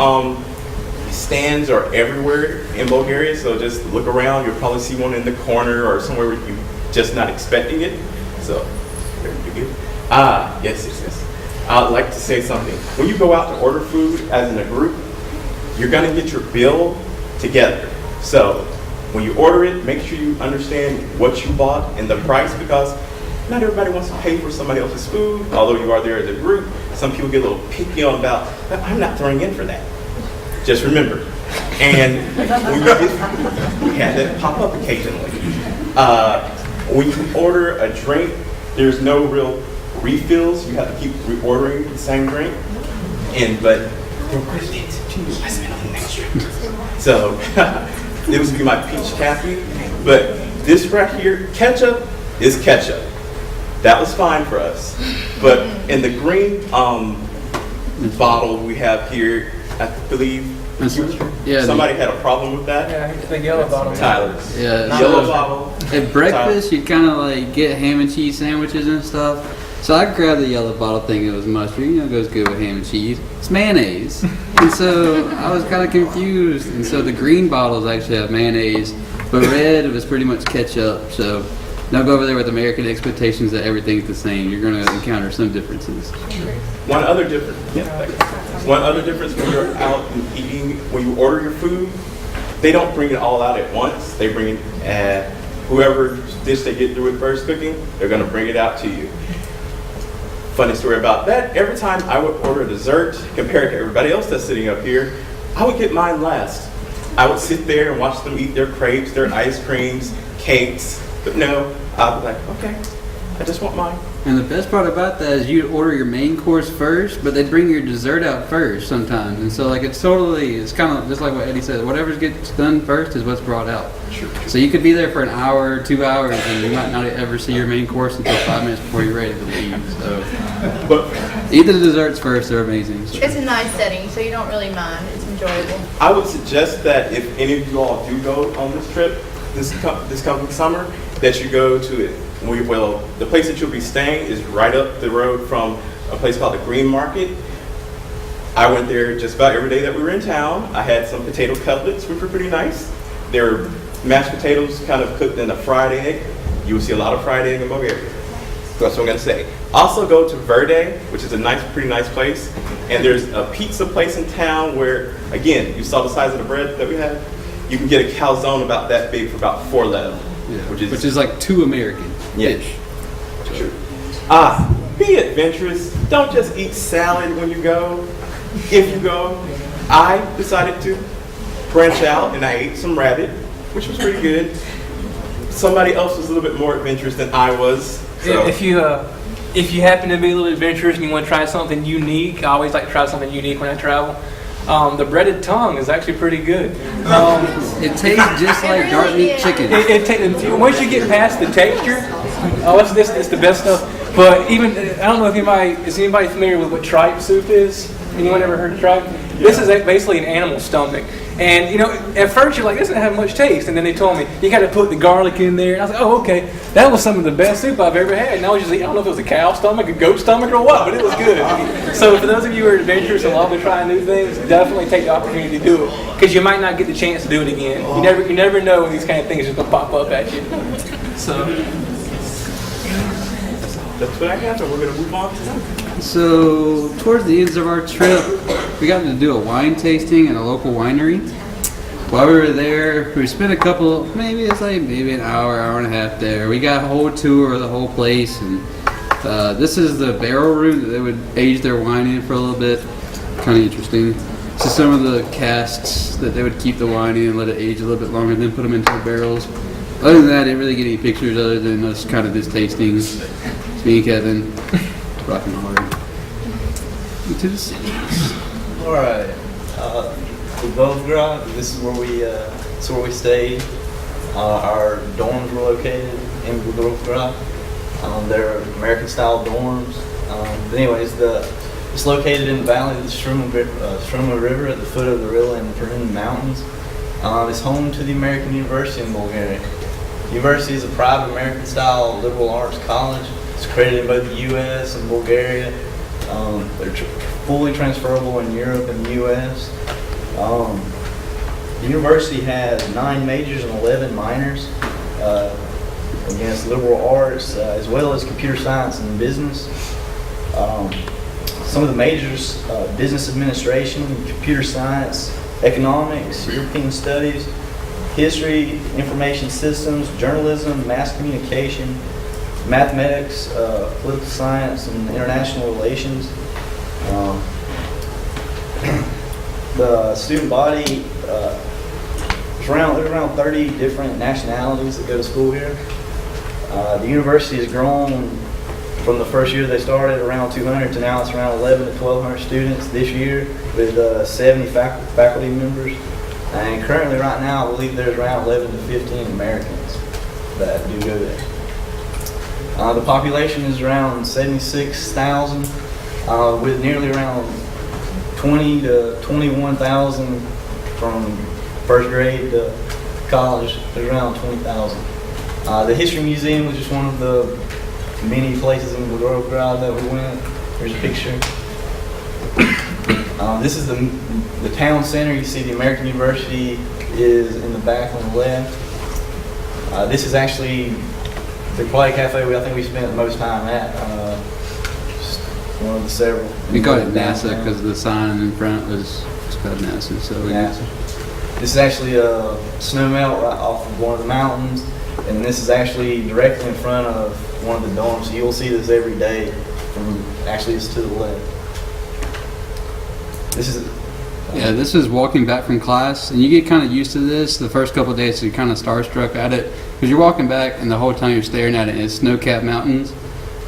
stands are everywhere in Bulgaria, so just look around. You'll probably see one in the corner or somewhere where you're just not expecting it. So, very good. Yes. I'd like to say something. When you go out to order food as in a group, you're gonna get your bill together. So, when you order it, make sure you understand what you bought and the price, because not everybody wants to pay for somebody else's food. Although you are there as a group, some people get a little picky on about, I'm not throwing in for that. Just remember. And we have that pop up occasionally. When you order a drink, there's no real refills. You have to keep reordering the same drink. But I spent on the next drink. So it was be my peach caffeine. But this right here, ketchup is ketchup. That was fine for us. But in the green bottle we have here, I believe somebody had a problem with that. Yeah, it's the yellow bottle. Tyler. Yeah. Yellow bottle. At breakfast, you'd kind of like get ham and cheese sandwiches and stuff. So I grabbed the yellow bottle thinking it was mustard. You know, it goes good with ham and cheese. It's mayonnaise. And so I was kind of confused. And so the green bottles actually have mayonnaise, but red was pretty much ketchup. So don't go over there with American expectations that everything's the same. You're going to encounter some differences. One other difference when you're out and eating, when you order your food, they don't bring it all out at once. They bring it at whoever dish they get through with first cooking, they're going to bring it out to you. Funny story about that, every time I would order a dessert, compared to everybody else that's sitting up here, I would get mine last. I would sit there and watch them eat their crepes, their ice creams, cakes, but no, I'd be like, okay, I just want mine. And the best part about that is you'd order your main course first, but they'd bring your dessert out first sometimes. And so like it's kind of just like what Eddie said, whatever gets done first is what's brought out. Sure. So you could be there for an hour, 2 hours, and you might not ever see your main course until 5 minutes before you're ready to leave. So But eat the desserts first, they're amazing. It's a nice setting, so you don't really mind. It's enjoyable. I would suggest that if any of you all do go on this trip this coming summer, that you go to it. Well, the place that you'll be staying is right up the road from a place called the Green Market. I went there just about every day that we were in town. I had some potato cutlets, which were pretty nice. They were mashed potatoes kind of cooked in a fried egg. You will see a lot of fried egg in Bulgaria. That's what I'm going to say. Also go to Verde, which is a pretty nice place. And there's a pizza place in town where, again, you saw the size of the bread that we had. You can get a calzone about that big for about $4 lev. Yeah, which is like 2 American. Yes. True. Be adventurous. Don't just eat salad when you go. If you go, I decided to branch out and I ate some rabbit, which was pretty good. Somebody else was a little bit more adventurous than I was. So. If you happen to be a little adventurous and you want to try something unique, I always like to try something unique when I travel. The breaded tongue is actually pretty good. It tastes just like dark meat chicken. Once you get past the texture, it's the best stuff. But even, I don't know if anybody familiar with what tripe soup is? Anyone ever heard of tripe? Yeah. This is basically an animal stomach. And, at first you're like, this doesn't have much taste. And then they told me, you got to put the garlic in there. And I was like, oh, okay. That was some of the best soup I've ever had. And I was just like, I don't know if it was a cow stomach, a goat stomach, or what, but it was good. So for those of you who are adventurous and love to try new things, definitely take the opportunity to do it. Because you might not get the chance to do it again. You never know when these kind of things are going to pop up at you. So that's what I have, and we're going to move on to that. So, towards the ends of our trip, we got to do a wine tasting at a local winery. While we were there, we spent maybe an hour and a half there. We got a whole tour of the whole place, and this is the barrel room that they would age their wine in for a little bit. Kind of interesting. So some of the casks that they would keep the wine in, let it age a little bit longer, then put them into the barrels. Other than that, I didn't really get any pictures other than us kind of just tasting. Me and Kevin, rocking hard into the city. All right, Bulgaria. This is where we stayed. Our dorms were located in Bulgaria. They're American-style dorms. But anyways, it's located in the valley of the Struma River at the foot of the Rila and Perun Mountains. It's home to the American University in Bulgaria. University is a private American-style liberal arts college. It's accredited in both the U.S. and Bulgaria. They're fully transferable in Europe and the U.S. The university has 9 majors and 11 minors. Against liberal arts, as well as computer science and business. Some of the majors, business administration, computer science, economics, European studies, history, information systems, journalism, mass communication, mathematics, political science, and international relations. The student body, there's around 30 different nationalities that go to school here. The university has grown from the first year they started around 200 to now it's around 11 to 1,200 students this year with 70 faculty members. And currently right now I believe there's around 11 to 15 Americans that do go there. The population is around 76,000 with nearly around 20 to 21,000 from first grade to college. There's around 20,000. The History Museum was just one of the many places in Bulgaria that we went. There's a picture. This is the town center. You see the American University is in the back on the left. This is actually the Quiet Cafe I think we spent the most time at. Just one of the several. We call it NASA because the sign in front was spelled NASA. So NASA. This is actually a snow melt right off of one of the mountains. And this is actually directly in front of one of the dorms. So you'll see this every day from actually it's to the left. This is walking back from class, and you get kind of used to this. The first couple of days, you're kind of starstruck at it because you're walking back, and the whole time you're staring at it, and it's snow-capped mountains.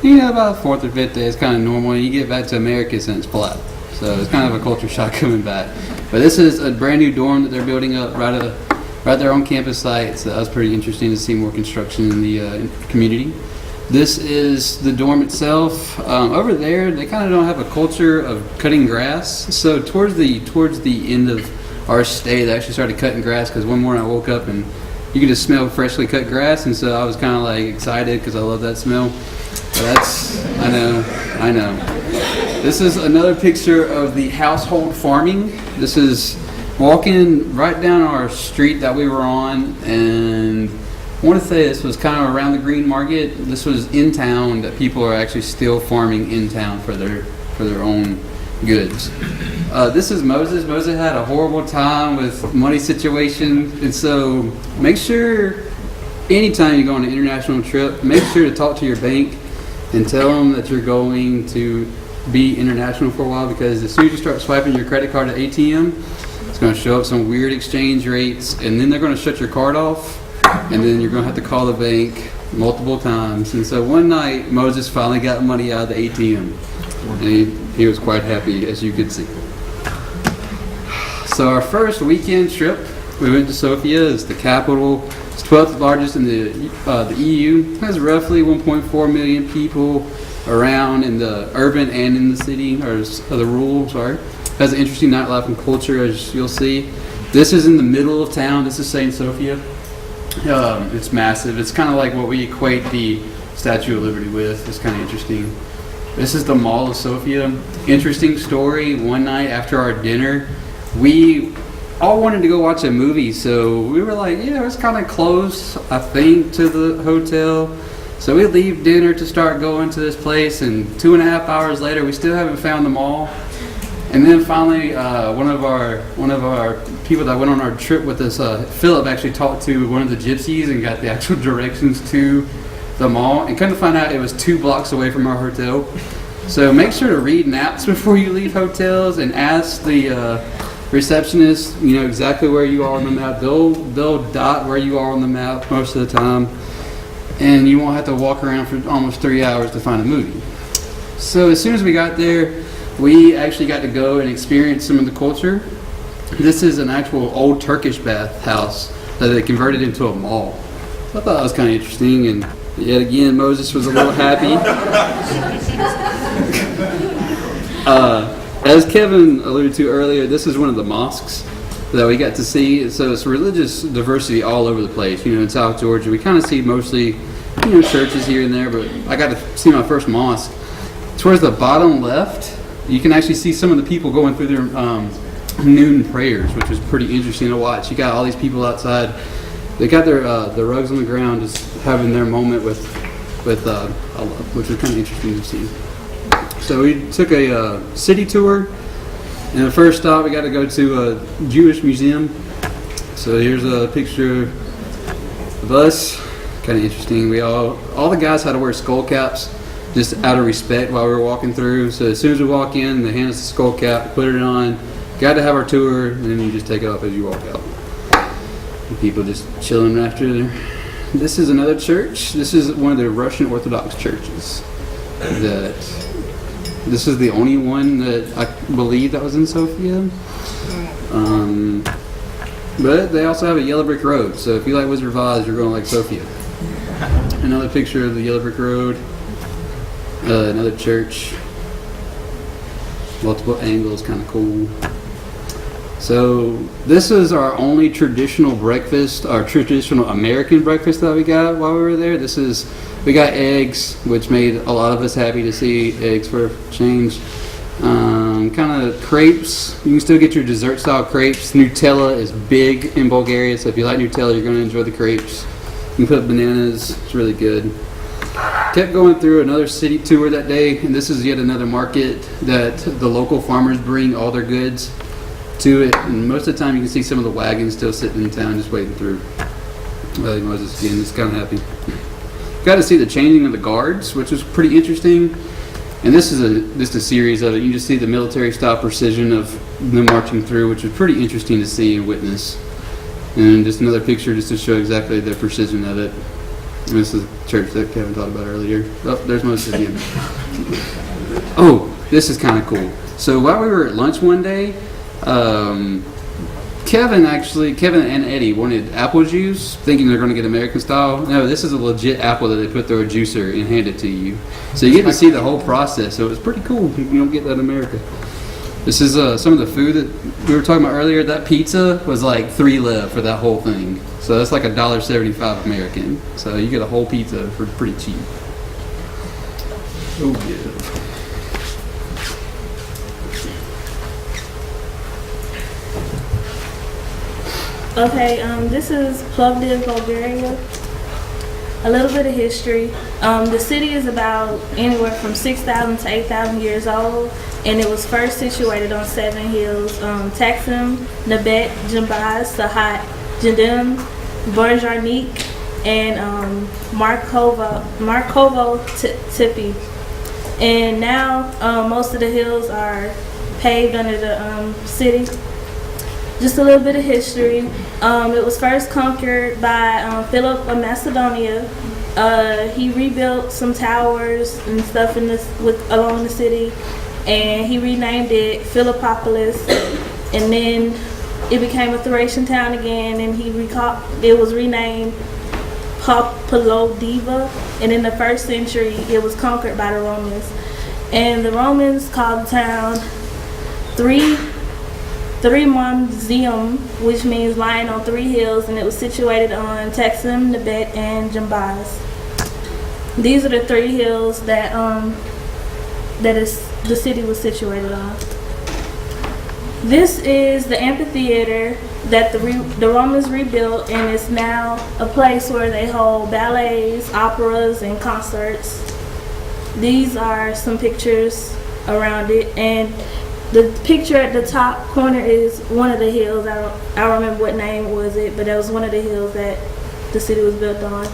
About the 4th or 5th day, it's kind of normal. And you get back to America, and it's flat. So it's kind of a culture shock coming back. But this is a brand new dorm that they're building up right there on campus site. So that was pretty interesting to see more construction in the community. This is the dorm itself. Over there, they kind of don't have a culture of cutting grass. So towards the end of our stay, they actually started cutting grass because one morning I woke up and you could just smell freshly cut grass, and so I was kind of like excited because I love that smell. But I know. This is another picture of the household farming. This is walking right down our street that we were on, and I want to say this was kind of around the Green Market. This was in town that people are actually still farming in town for their own goods. This is Moses. Moses had a horrible time with money situation, and so make sure anytime you go on an international trip, make sure to talk to your bank and tell them that you're going to be international for a while, because as soon as you start swiping your credit card at ATM, it's going to show up some weird exchange rates, and then they're going to shut your card off, and then you're going to have to call the bank multiple times. And so one night, Moses finally got money out of the ATM, and he was quite happy, as you could see. So our first weekend trip, we went to Sofia. It's the capital. It's 12th largest in the EU. It has roughly 1.4 million people around in the urban and in the city, or the rural, sorry. It has an interesting nightlife and culture, as you'll see. This is in the middle of town. This is St. Sofia. It's massive. It's kind of like what we equate the Statue of Liberty with. It's kind of interesting. This is the Mall of Sofia. Interesting story. One night after our dinner, we all wanted to go watch a movie, so we were like, yeah, it's kind of close, I think, to the hotel. So we leave dinner to start going to this place, and 2.5 hours later, we still haven't found the mall. And then finally, one of our people that went on our trip with us, Philip, actually talked to one of the gypsies and got the actual directions to the mall, and come to find out it was 2 blocks away from our hotel. So make sure to read maps before you leave hotels and ask the receptionist, exactly where you are on the map. They'll dot where you are on the map most of the time, and you won't have to walk around for almost 3 hours to find a movie. So as soon as we got there, we actually got to go and experience some of the culture. This is an actual old Turkish bath house that they converted into a mall. So I thought that was kind of interesting, and yet again, Moses was a little happy. As Kevin alluded to earlier, this is one of the mosques that we got to see. So it's religious diversity all over the place. In South Georgia, we kind of see mostly, churches here and there, but I got to see my first mosque. Towards the bottom left, you can actually see some of the people going through their noon prayers, which was pretty interesting to watch. You got all these people outside. They got their rugs on the ground, just having their moment with Allah, which was kind of interesting to see. So we took a city tour, and the first stop we got to go to a Jewish museum. So here's a picture of us. Kind of interesting. All the guys had to wear skull caps, just out of respect while we were walking through. So as soon as we walk in, they hand us a skull cap, put it on. Got to have our tour, and then you just take it off as you walk out. And people just chilling after there. This is another church. This is one of the Russian Orthodox churches. This is the only one that I believe that was in Sofia. But they also have a yellow brick road. So if you like Wizard of Oz, you're going to like Sofia. Another picture of the yellow brick road. Another church. Multiple angles, kind of cool. So this is our only traditional breakfast, our traditional American breakfast that we got while we were there. We got eggs, which made a lot of us happy to see eggs for a change. Kind of crepes. You can still get your dessert style crepes. Nutella is big in Bulgaria, so if you like Nutella, you're going to enjoy the crepes. You can put bananas. It's really good. Kept going through another city tour that day, and this is yet another market that the local farmers bring all their goods to it, and most of the time you can see some of the wagons still sitting in town just waiting through. Moses again, just kind of happy. Got to see the changing of the guards, which was pretty interesting. And this is just a series of it. You just see the military style precision of them marching through, which was pretty interesting to see and witness. And just another picture just to show exactly the precision of it. And this is a church that Kevin talked about earlier. Oh, there's Moses again. Oh, this is kind of cool. So while we were at lunch one day, Kevin and Eddie wanted apple juice, thinking they're going to get American style. No, this is a legit apple that they put through a juicer and hand it to you. So you get to see the whole process. So it was pretty cool. You don't get that in America. This is some of the food that we were talking about earlier. That pizza was like $3 lev for that whole thing. So that's like $1.75 American. So you get a whole pizza for pretty cheap. Oh yeah. Okay, this is Plovdiv, Bulgaria. A little bit of history. The city is about anywhere from 6,000 to 8,000 years old, and it was first situated on 7 hills: Taksim, Nabet, Jambaz, Sahat, Jandim, Burjarnik, and Markovo Tipi. And now most of the hills are paved under the city. Just a little bit of history. It was first conquered by Philip of Macedonia. He rebuilt some towers and stuff along the city, and he renamed it Philippopolis. And then it became a Thracian town again, and it was renamed Popolodiva. And in the 1st century, it was conquered by the Romans. And the Romans called the town Thrimonzium, which means lying on 3 hills, and it was situated on Taksim, Nabet, and Jambaz. These are the 3 hills that the city was situated on. This is the amphitheater that the Romans rebuilt, and it's now a place where they hold ballets, operas, and concerts. These are some pictures around it, and the picture at the top corner is one of the hills. I don't remember what name was it, but that was one of the hills that the city was built on.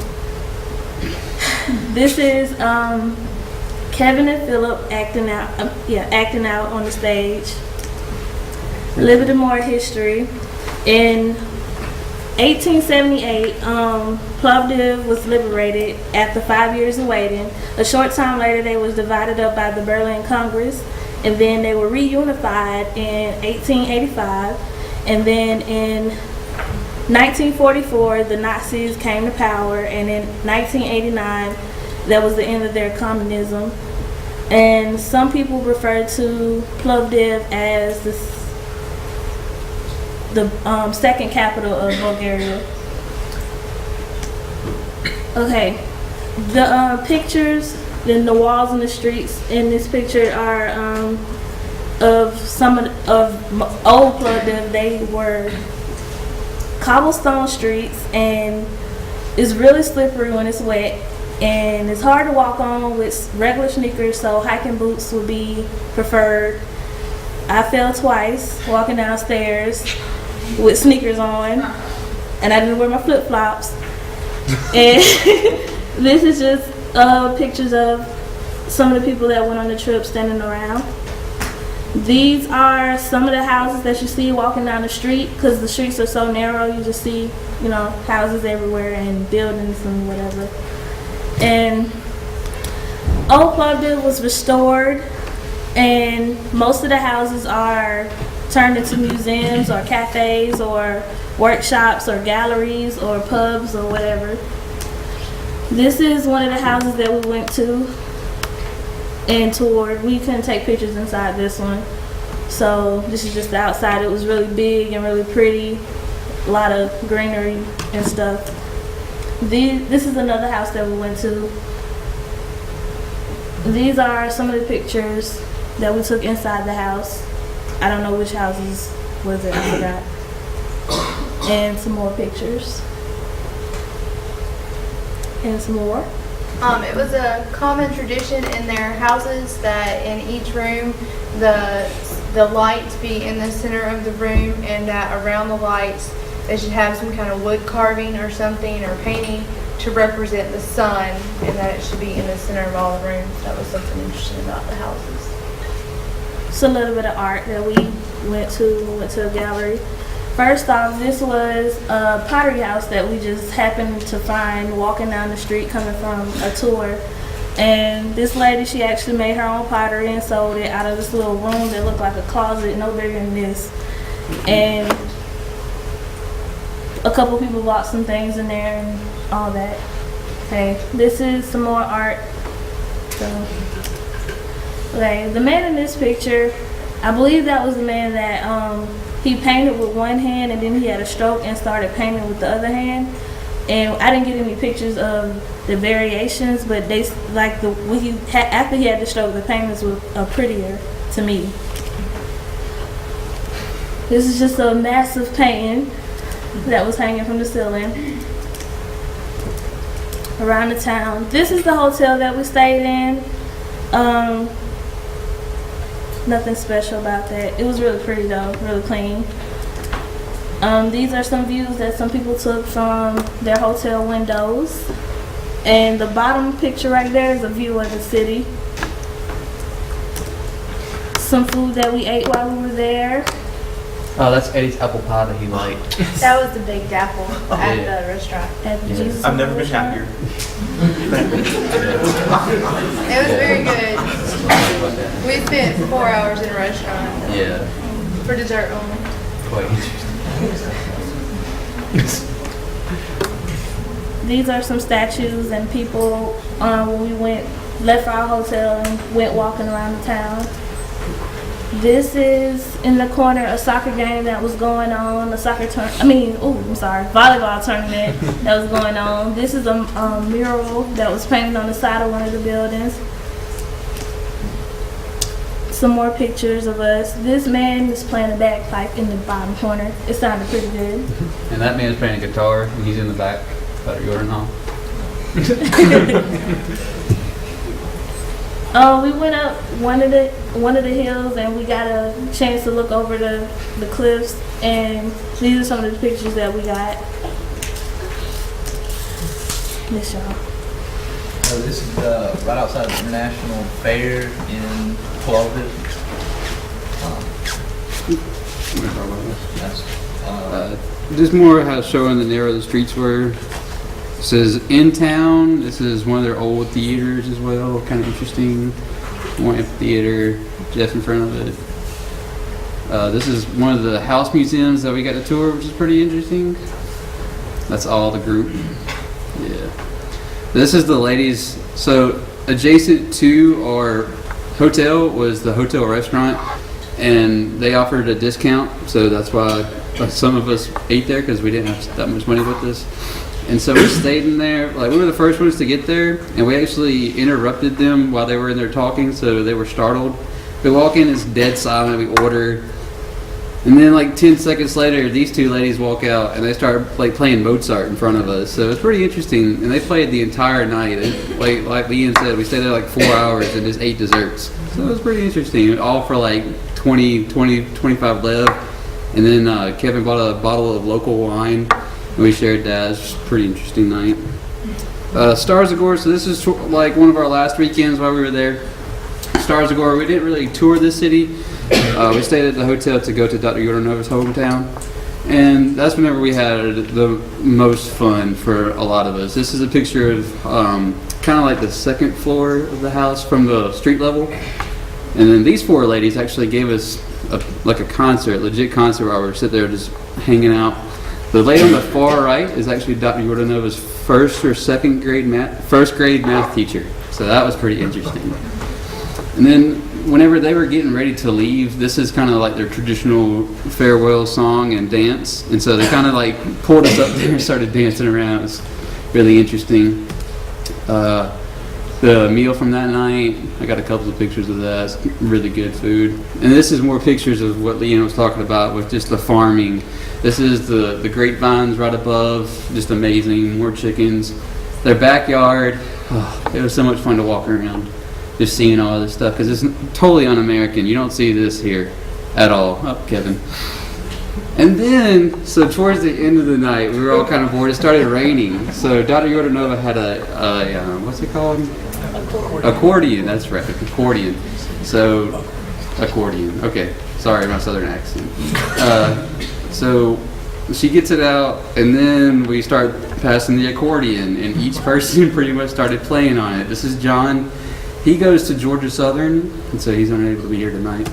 This is Kevin and Philip acting out on the stage. A little bit more history. In 1878, Plovdiv was liberated after 5 years of waiting. A short time later, they was divided up by the Berlin Congress, and then they were reunified in 1885. And then in 1944, the Nazis came to power, and in 1989, that was the end of their communism. And some people refer to Plovdiv as the second capital of Bulgaria. Okay, the pictures, then the walls and the streets in this picture are of some of old Plovdiv. They were cobblestone streets, and it's really slippery when it's wet, and it's hard to walk on with regular sneakers, so hiking boots would be preferred. I fell twice walking downstairs with sneakers on, and I didn't wear my flip-flops. And this is just pictures of some of the people that went on the trip standing around. These are some of the houses that you see walking down the street, because the streets are so narrow, you just see, you know, houses everywhere and buildings and whatever. And Old Plovdiv was restored, and most of the houses are turned into museums or cafes or workshops or galleries or pubs or whatever. This is one of the houses that we went to and toured. We couldn't take pictures inside this one, so this is just the outside. It was really big and really pretty, a lot of greenery and stuff. This is another house that we went to. These are some of the pictures that we took inside the house. I don't know which houses was it, I forgot. And some more pictures. And some more. It was a common tradition in their houses that in each room the lights be in the center of the room, and that around the lights they should have some kind of wood carving or something or painting to represent the sun, and that it should be in the center of all the rooms. That was something interesting about the houses. It's a little bit of art that we went to a gallery. First off, this was a pottery house that we just happened to find walking down the street coming from a tour. And this lady, she actually made her own pottery and sold it out of this little room that looked like a closet, no bigger than this. And a couple people bought some things in there and all that. Okay, this is some more art. So, okay, the man in this picture, I believe that was the man that he painted with one hand and then he had a stroke and started painting with the other hand. And I didn't get any pictures of the variations, but they like after he had the stroke, the paintings were prettier to me. This is just a massive painting that was hanging from the ceiling around the town. This is the hotel that we stayed in. Nothing special about that. It was really pretty though, really clean. These are some views that some people took from their hotel windows. And the bottom picture right there is a view of the city. Some food that we ate while we were there. Oh, that's Eddie's apple pie that he liked. That was the Big Dapple at the restaurant. At the GSW I've never been happier. It was very good. We spent 4 hours in a restaurant. Yeah. For dessert only. Quite interesting. These are some statues and people when we left our hotel and went walking around the town. This is in the corner a soccer game that was going on, volleyball tournament that was going on. This is a mural that was painted on the side of one of the buildings. Some more pictures of us. This man is playing a bagpipe in the bottom corner. It sounded pretty good. And that man's playing a guitar, and he's in the back, about to urinal. We went up one of the hills and we got a chance to look over the cliffs, and these are some of the pictures that we got. This y'all. So this is right outside the International Fair in Plovdiv. Just more how showing the narrow the streets were. This is in town. This is one of their old theaters as well. Kind of interesting. More amphitheater just in front of it. This is one of the house museums that we got to tour, which is pretty interesting. That's all the group. Yeah. This is the ladies. So adjacent to our hotel was the hotel restaurant, and they offered a discount. So that's why some of us ate there because we didn't have that much money with us. And so we stayed in there. Like, we were the first ones to get there, and we actually interrupted them while they were in there talking, so they were startled. We walk in, it's dead silent, we order. And then like 10 seconds later, these two ladies walk out and they start like playing Mozart in front of us. So it's pretty interesting. And they played the entire night. Like Ian said, we stayed there like 4 hours and just ate desserts. So it was pretty interesting. All for like 25 lev. And then Kevin bought a bottle of local wine and we shared that. It was a pretty interesting night. Stars of Gore. So this is like one of our last weekends while we were there. Stars of Gore. We didn't really tour this city. We stayed at the hotel to go to Dr. Yordanova's hometown, and that's whenever we had the most fun for a lot of us. This is a picture of kind of like the second floor of the house from the street level, and then these four ladies actually gave us a concert, legit concert, where we were sitting there just hanging out. The lady on the far right is actually Dr. Yordanova's first grade math teacher, so that was pretty interesting. And then whenever they were getting ready to leave, this is kind of like their traditional farewell song and dance. And so they kind of like pulled us up there and started dancing around. It was really interesting. The meal from that night, I got a couple of pictures of that. It's really good food. And this is more pictures of what Leanne was talking about with just the farming. This is the grapevines right above, just amazing, more chickens. Their backyard, it was so much fun to walk around. Just seeing all this stuff, because it's totally un-American. You don't see this here at all. Oh, Kevin. And then, so towards the end of the night, we were all kind of bored. It started raining. So Dr. Yordanova had a what's it called? Accordion. That's right, accordion. So, accordion. Okay, sorry, my southern accent. So she gets it out, and then we start passing the accordion, and each person pretty much started playing on it. This is John. He goes to Georgia Southern, and so he's unable to be here tonight.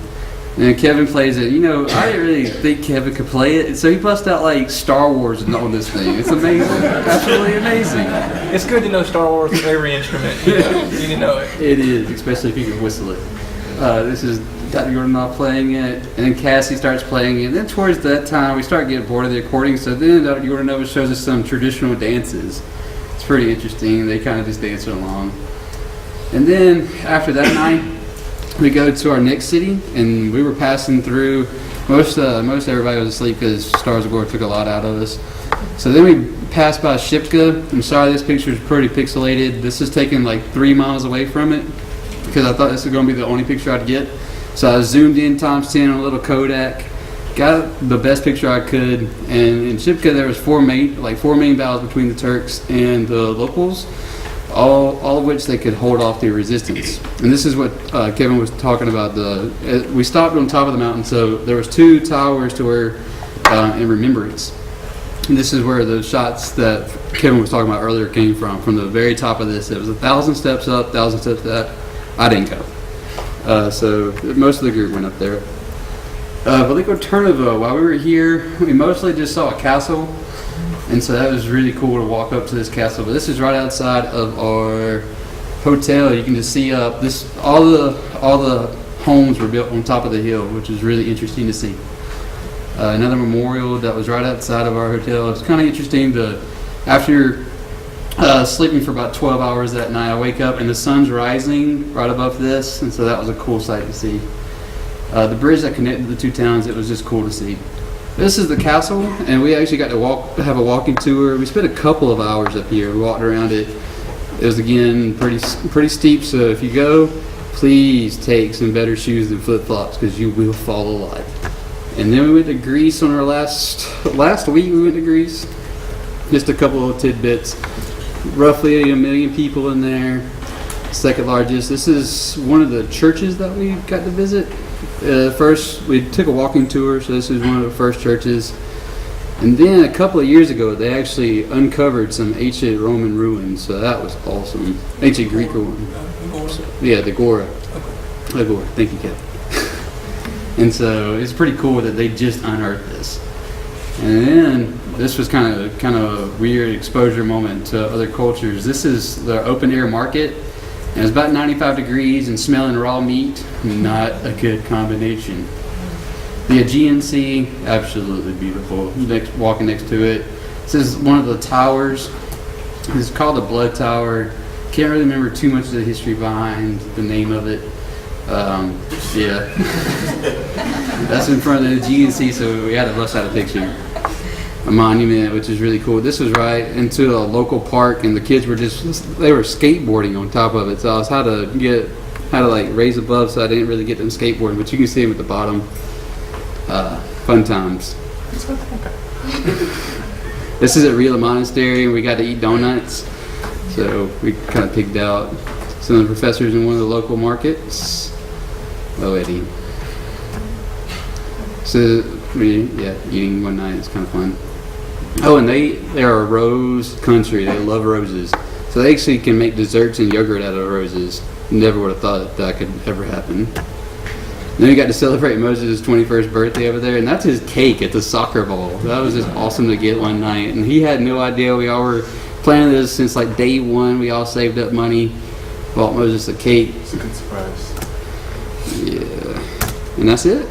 And Kevin plays it. You know, I didn't really think Kevin could play it, so he busts out like Star Wars on this thing. It's amazing, absolutely amazing. It's good to know Star Wars with every instrument. You need to know it. It is, especially if you can whistle it. This is Dr. Yordanov playing it, and then Cassie starts playing it. And then towards that time, we start getting bored of the accordion, so then Dr. Yordanova shows us some traditional dances. It's pretty interesting. They kind of just dance along. And then after that night, we go to our next city, and we were passing through. Most everybody was asleep because Stars of Gore took a lot out of us. So then we passed by Shipka. I'm sorry, this picture is pretty pixelated. This is taken like 3 miles away from it because I thought this was going to be the only picture I'd get. So I zoomed in ×10 on a little Kodak, got the best picture I could. And in Shipka, there was four main battles between the Turks and the locals. All of which they could hold off the resistance. And this is what Kevin was talking about. We stopped on top of the mountain, so there was 2 towers to where in remembrance. And this is where the shots that Kevin was talking about earlier came from the very top of this. It was 1,000 steps up, 1,000 steps up. I didn't go. So most of the group went up there. Veliko Trnovo, while we were here, we mostly just saw a castle. And so that was really cool to walk up to this castle. But this is right outside of our hotel. You can just see up this. All the homes were built on top of the hill, which is really interesting to see. Another memorial that was right outside of our hotel. It's kind of interesting after sleeping for about 12 hours that night, I wake up and the sun's rising right above this, and so that was a cool sight to see. The bridge that connected the 2 towns, it was just cool to see. This is the castle, and we actually got to have a walking tour. We spent a couple of hours up here. We walked around it. It was, again, pretty steep, so if you go, please take some better shoes than flip-flops because you will fall alive. And then we went to Greece on our last week. We went to Greece. Just a couple of tidbits. Roughly 1 million people in there. Second largest. This is one of the churches that we got to visit. First, we took a walking tour, so this is one of the first churches. And then a couple of years ago, they actually uncovered some ancient Roman ruins, so that was awesome. Ancient Greek ruins. Yeah, the Agora. Agora. Thank you, Kevin. And so it's pretty cool that they just unearthed this. And then this was kind of a weird exposure moment to other cultures. This is the open air market. And it's about 95 degrees and smelling raw meat, not a good combination. The Aegean Sea, absolutely beautiful. Walking next to it. This is one of the towers. It's called the Blood Tower. Can't really remember too much of the history behind the name of it. Yeah. That's in front of the Aegean Sea, so we had to bust out a picture. A monument, which is really cool. This was right into a local park, and the kids were they were skateboarding on top of it. So I was how to like raise above, so I didn't really get them skateboarding, but you can see them at the bottom. Fun times. This is at Rila Monastery, and we got to eat donuts. So we kind of picked out some of the professors in one of the local markets. Oh, Eddie. So eating one night is kind of fun. Oh, and they are a rose country. They love roses. So they actually can make desserts and yogurt out of roses. Never would have thought that could ever happen. Then we got to celebrate Moses' 21st birthday over there, and that's his cake at the soccer ball. That was just awesome to get one night, and he had no idea. We all were planning this since like day one. We all saved up money, bought Moses a cake. It's a good surprise. Yeah, and that's it.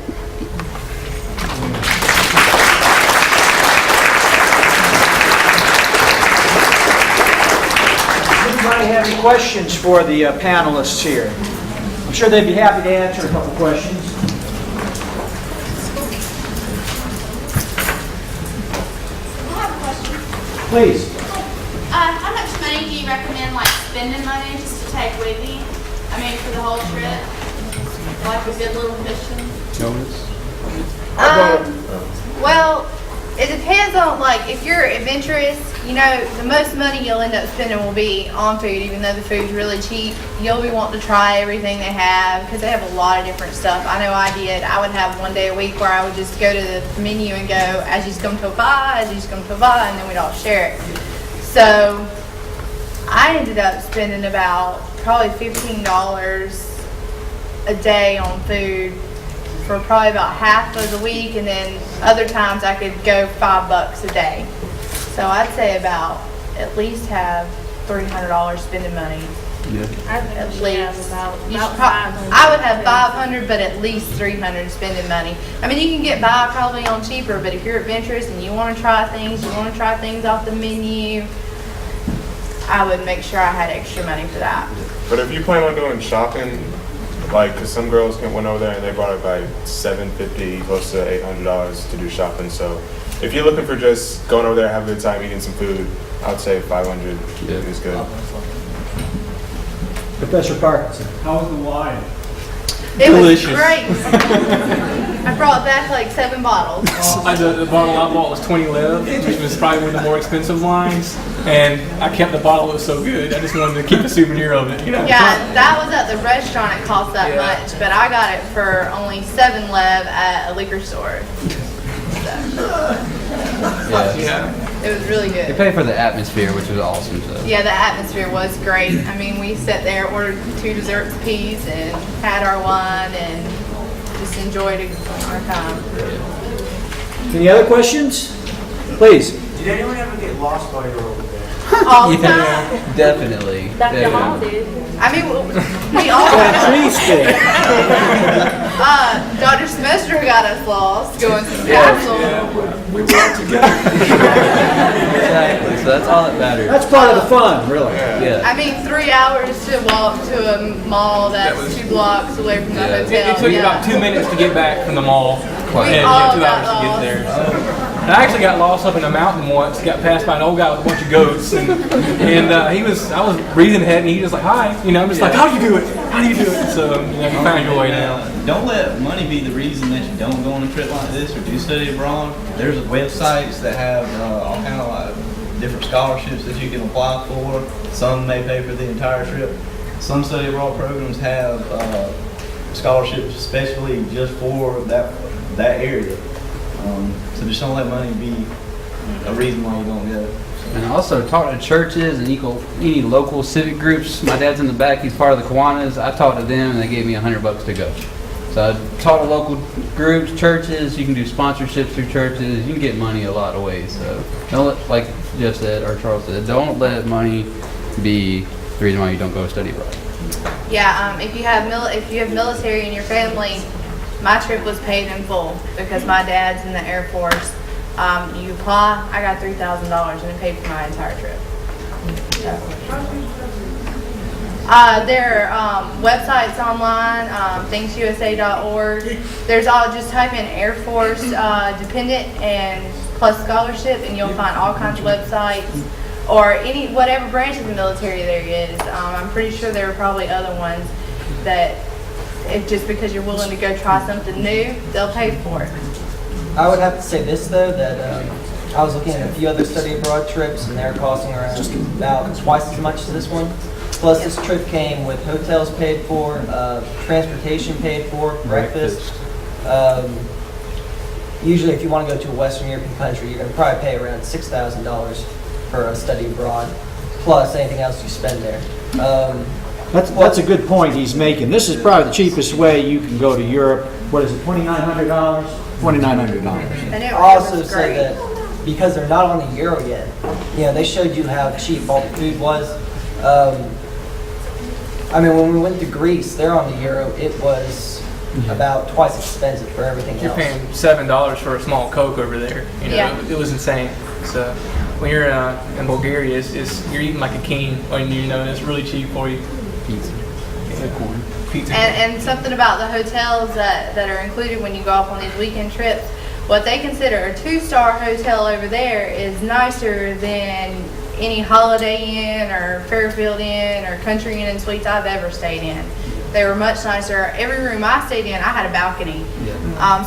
Anybody have any questions for the panelists here? I'm sure they'd be happy to answer a couple questions. I have a question. Please. How much money do you recommend, like, spending money just to take with you? I mean, for the whole trip? Like a good little mission? Well, it depends on, like, if you're adventurous, you know, the most money you'll end up spending will be on food, even though the food's really cheap. You'll be wanting to try everything they have, because they have a lot of different stuff. I know I did. I would have one day a week where I would just go to the menu and go, as you come to buy, and then we'd all share it. So I ended up spending about probably $15 a day on food for probably about half of the week, and then other times I could go $5 a day. So I'd say about at least have $300 spending money. Yeah. At least. About I would have 500, but at least 300 spending money. I mean, you can get by probably on cheaper, but if you're adventurous and you want to try things off the menu, I would make sure I had extra money for that. But if you plan on doing shopping, like, because some girls went over there and they brought like $750, close to $800 to do shopping. So if you're looking for just going over there, have a good time, eating some food, I would say 500 is good. Professor Parkinson. How was the wine? It Delicious. was great. I brought back like 7 bottles. The bottle I bought was 20 Lev, which was probably one of the more expensive wines. And I kept the bottle. It was so good. I just wanted to keep a souvenir of it. You know? Yeah, that was at the restaurant. It cost that much, but I got it for only 7 Lev at a liquor store. It was really They good. pay for the atmosphere, which was awesome. So. Yeah, the atmosphere was great. I mean, we sat there, ordered 2 desserts apiece, and had our wine, and just enjoyed our time. Any other questions? Please. Did anyone ever get lost while you were over there? All the time. Definitely. Dr. Hall did. I mean, we all Trees did. Dr. Semester got us lost going to the castle. We were all together. Exactly. So that's all that matters. That's part of the fun, really. Yeah. I mean, 3 hours to walk to a mall that's 2 blocks away from the hotel. It took you about 2 minutes to get back from the mall. We And all 2 got hours to lost. get there. And I actually got lost up in a mountain once. Got passed by an old guy with a bunch of goats, and I was breathing heavy. And he was like, "Hi," you know. I'm just like, "How do you do it? How do you do it?" So you found your way now. Don't let money be the reason that you don't go on a trip like this or do study abroad. There's websites that have all kind of like different scholarships that you can apply for. Some may pay for the entire trip. Some study abroad programs have scholarships especially just for that area. So just don't let money be a reason why you don't go. And I also talk to churches and any local civic groups. My dad's in the back, he's part of the Kiwanis. I talked to them and they gave me $100 to go. So I talk to local groups, churches, you can do sponsorships through churches, you can get money a lot of ways. So don't let, like Jeff said, or Charles said, don't let money be the reason why you don't go study abroad. Yeah, if you have military in your family, My trip was paid in full because my dad's in the Air Force. You apply, I got $3,000 and it paid for my entire trip. There are websites online, thingsusa.org. There's just type in Air Force dependent and plus scholarship, and you'll find all kinds of websites, or whatever branch of the military there is. I'm pretty sure there are probably other ones that, if just because you're willing to go try something new, they'll pay for it. I would have to say this though, that I was looking at a few other study abroad trips, and they're costing around about twice as much as this one. Plus, this trip came with hotels paid for, transportation paid for, breakfast. Usually, if you want to go to a Western European country, you're going to probably pay around $6,000 for a study abroad, plus anything else you spend there. That's a good point he's making. This is probably the cheapest way you can go to Europe. What is it, $2,900? $2,900. And it Also was said great. that because they're not on the euro yet, they showed you how cheap all the food was. I mean, when we went to Greece, they're on the euro. It was about twice expensive for everything You're else. paying $7 for a small Coke over there. Yeah. It was insane. So when you're in Bulgaria, you're eating like a king, and it's really cheap for you. Pizza. And something about the hotels that are included when you go off on these weekend trips, what they consider a 2-star hotel over there is nicer than any Holiday Inn or Fairfield Inn or Country Inn and Suites I've ever stayed in. They were much nicer. Every room I stayed in, I had a balcony.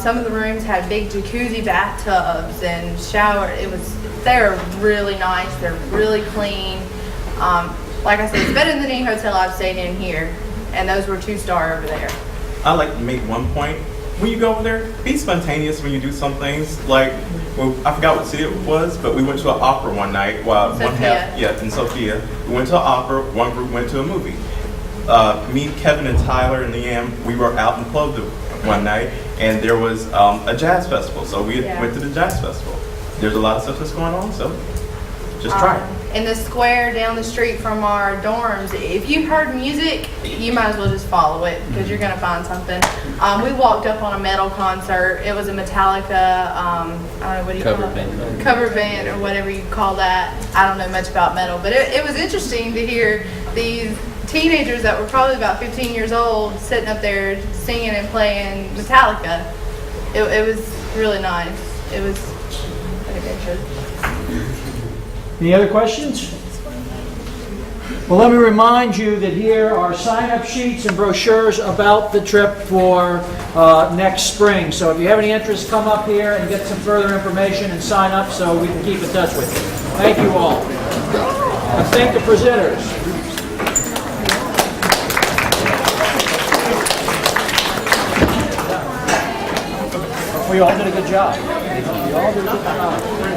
Some of the rooms had big jacuzzi bathtubs and shower. They're really nice. They're really clean. Like I said, it's better than any hotel I've stayed in here. And those were 2-star over there. I like to make one point. When you go over there, be spontaneous when you do some things. Like, I forgot what city it was, but we went to an opera one night. While one half, in Sofia. We went to an opera. One group went to a movie. Me, Kevin, and Tyler and Leanne, we were out in Plovdiv one night, and there was a jazz festival. So we went to the jazz festival. There's a lot of stuff that's going on, so just try it. In the square down the street from our dorms, if you've heard music, you might as well just follow it because you're going to find something. We walked up on a metal concert. It was a Metallica, I don't know, what do you call it? Cover band or whatever you call that. I don't know much about metal, but it was interesting to hear these teenagers that were probably about 15 years old sitting up there singing and playing Metallica. It was really nice. It was an adventure. Any other questions? Well, let me remind you that here are sign-up sheets and brochures about the trip for next spring. So if you have any interest, come up here and get some further information and sign up so we can keep in touch with you. Thank you all. I thank the presenters. We all did a good job. We all did a good job.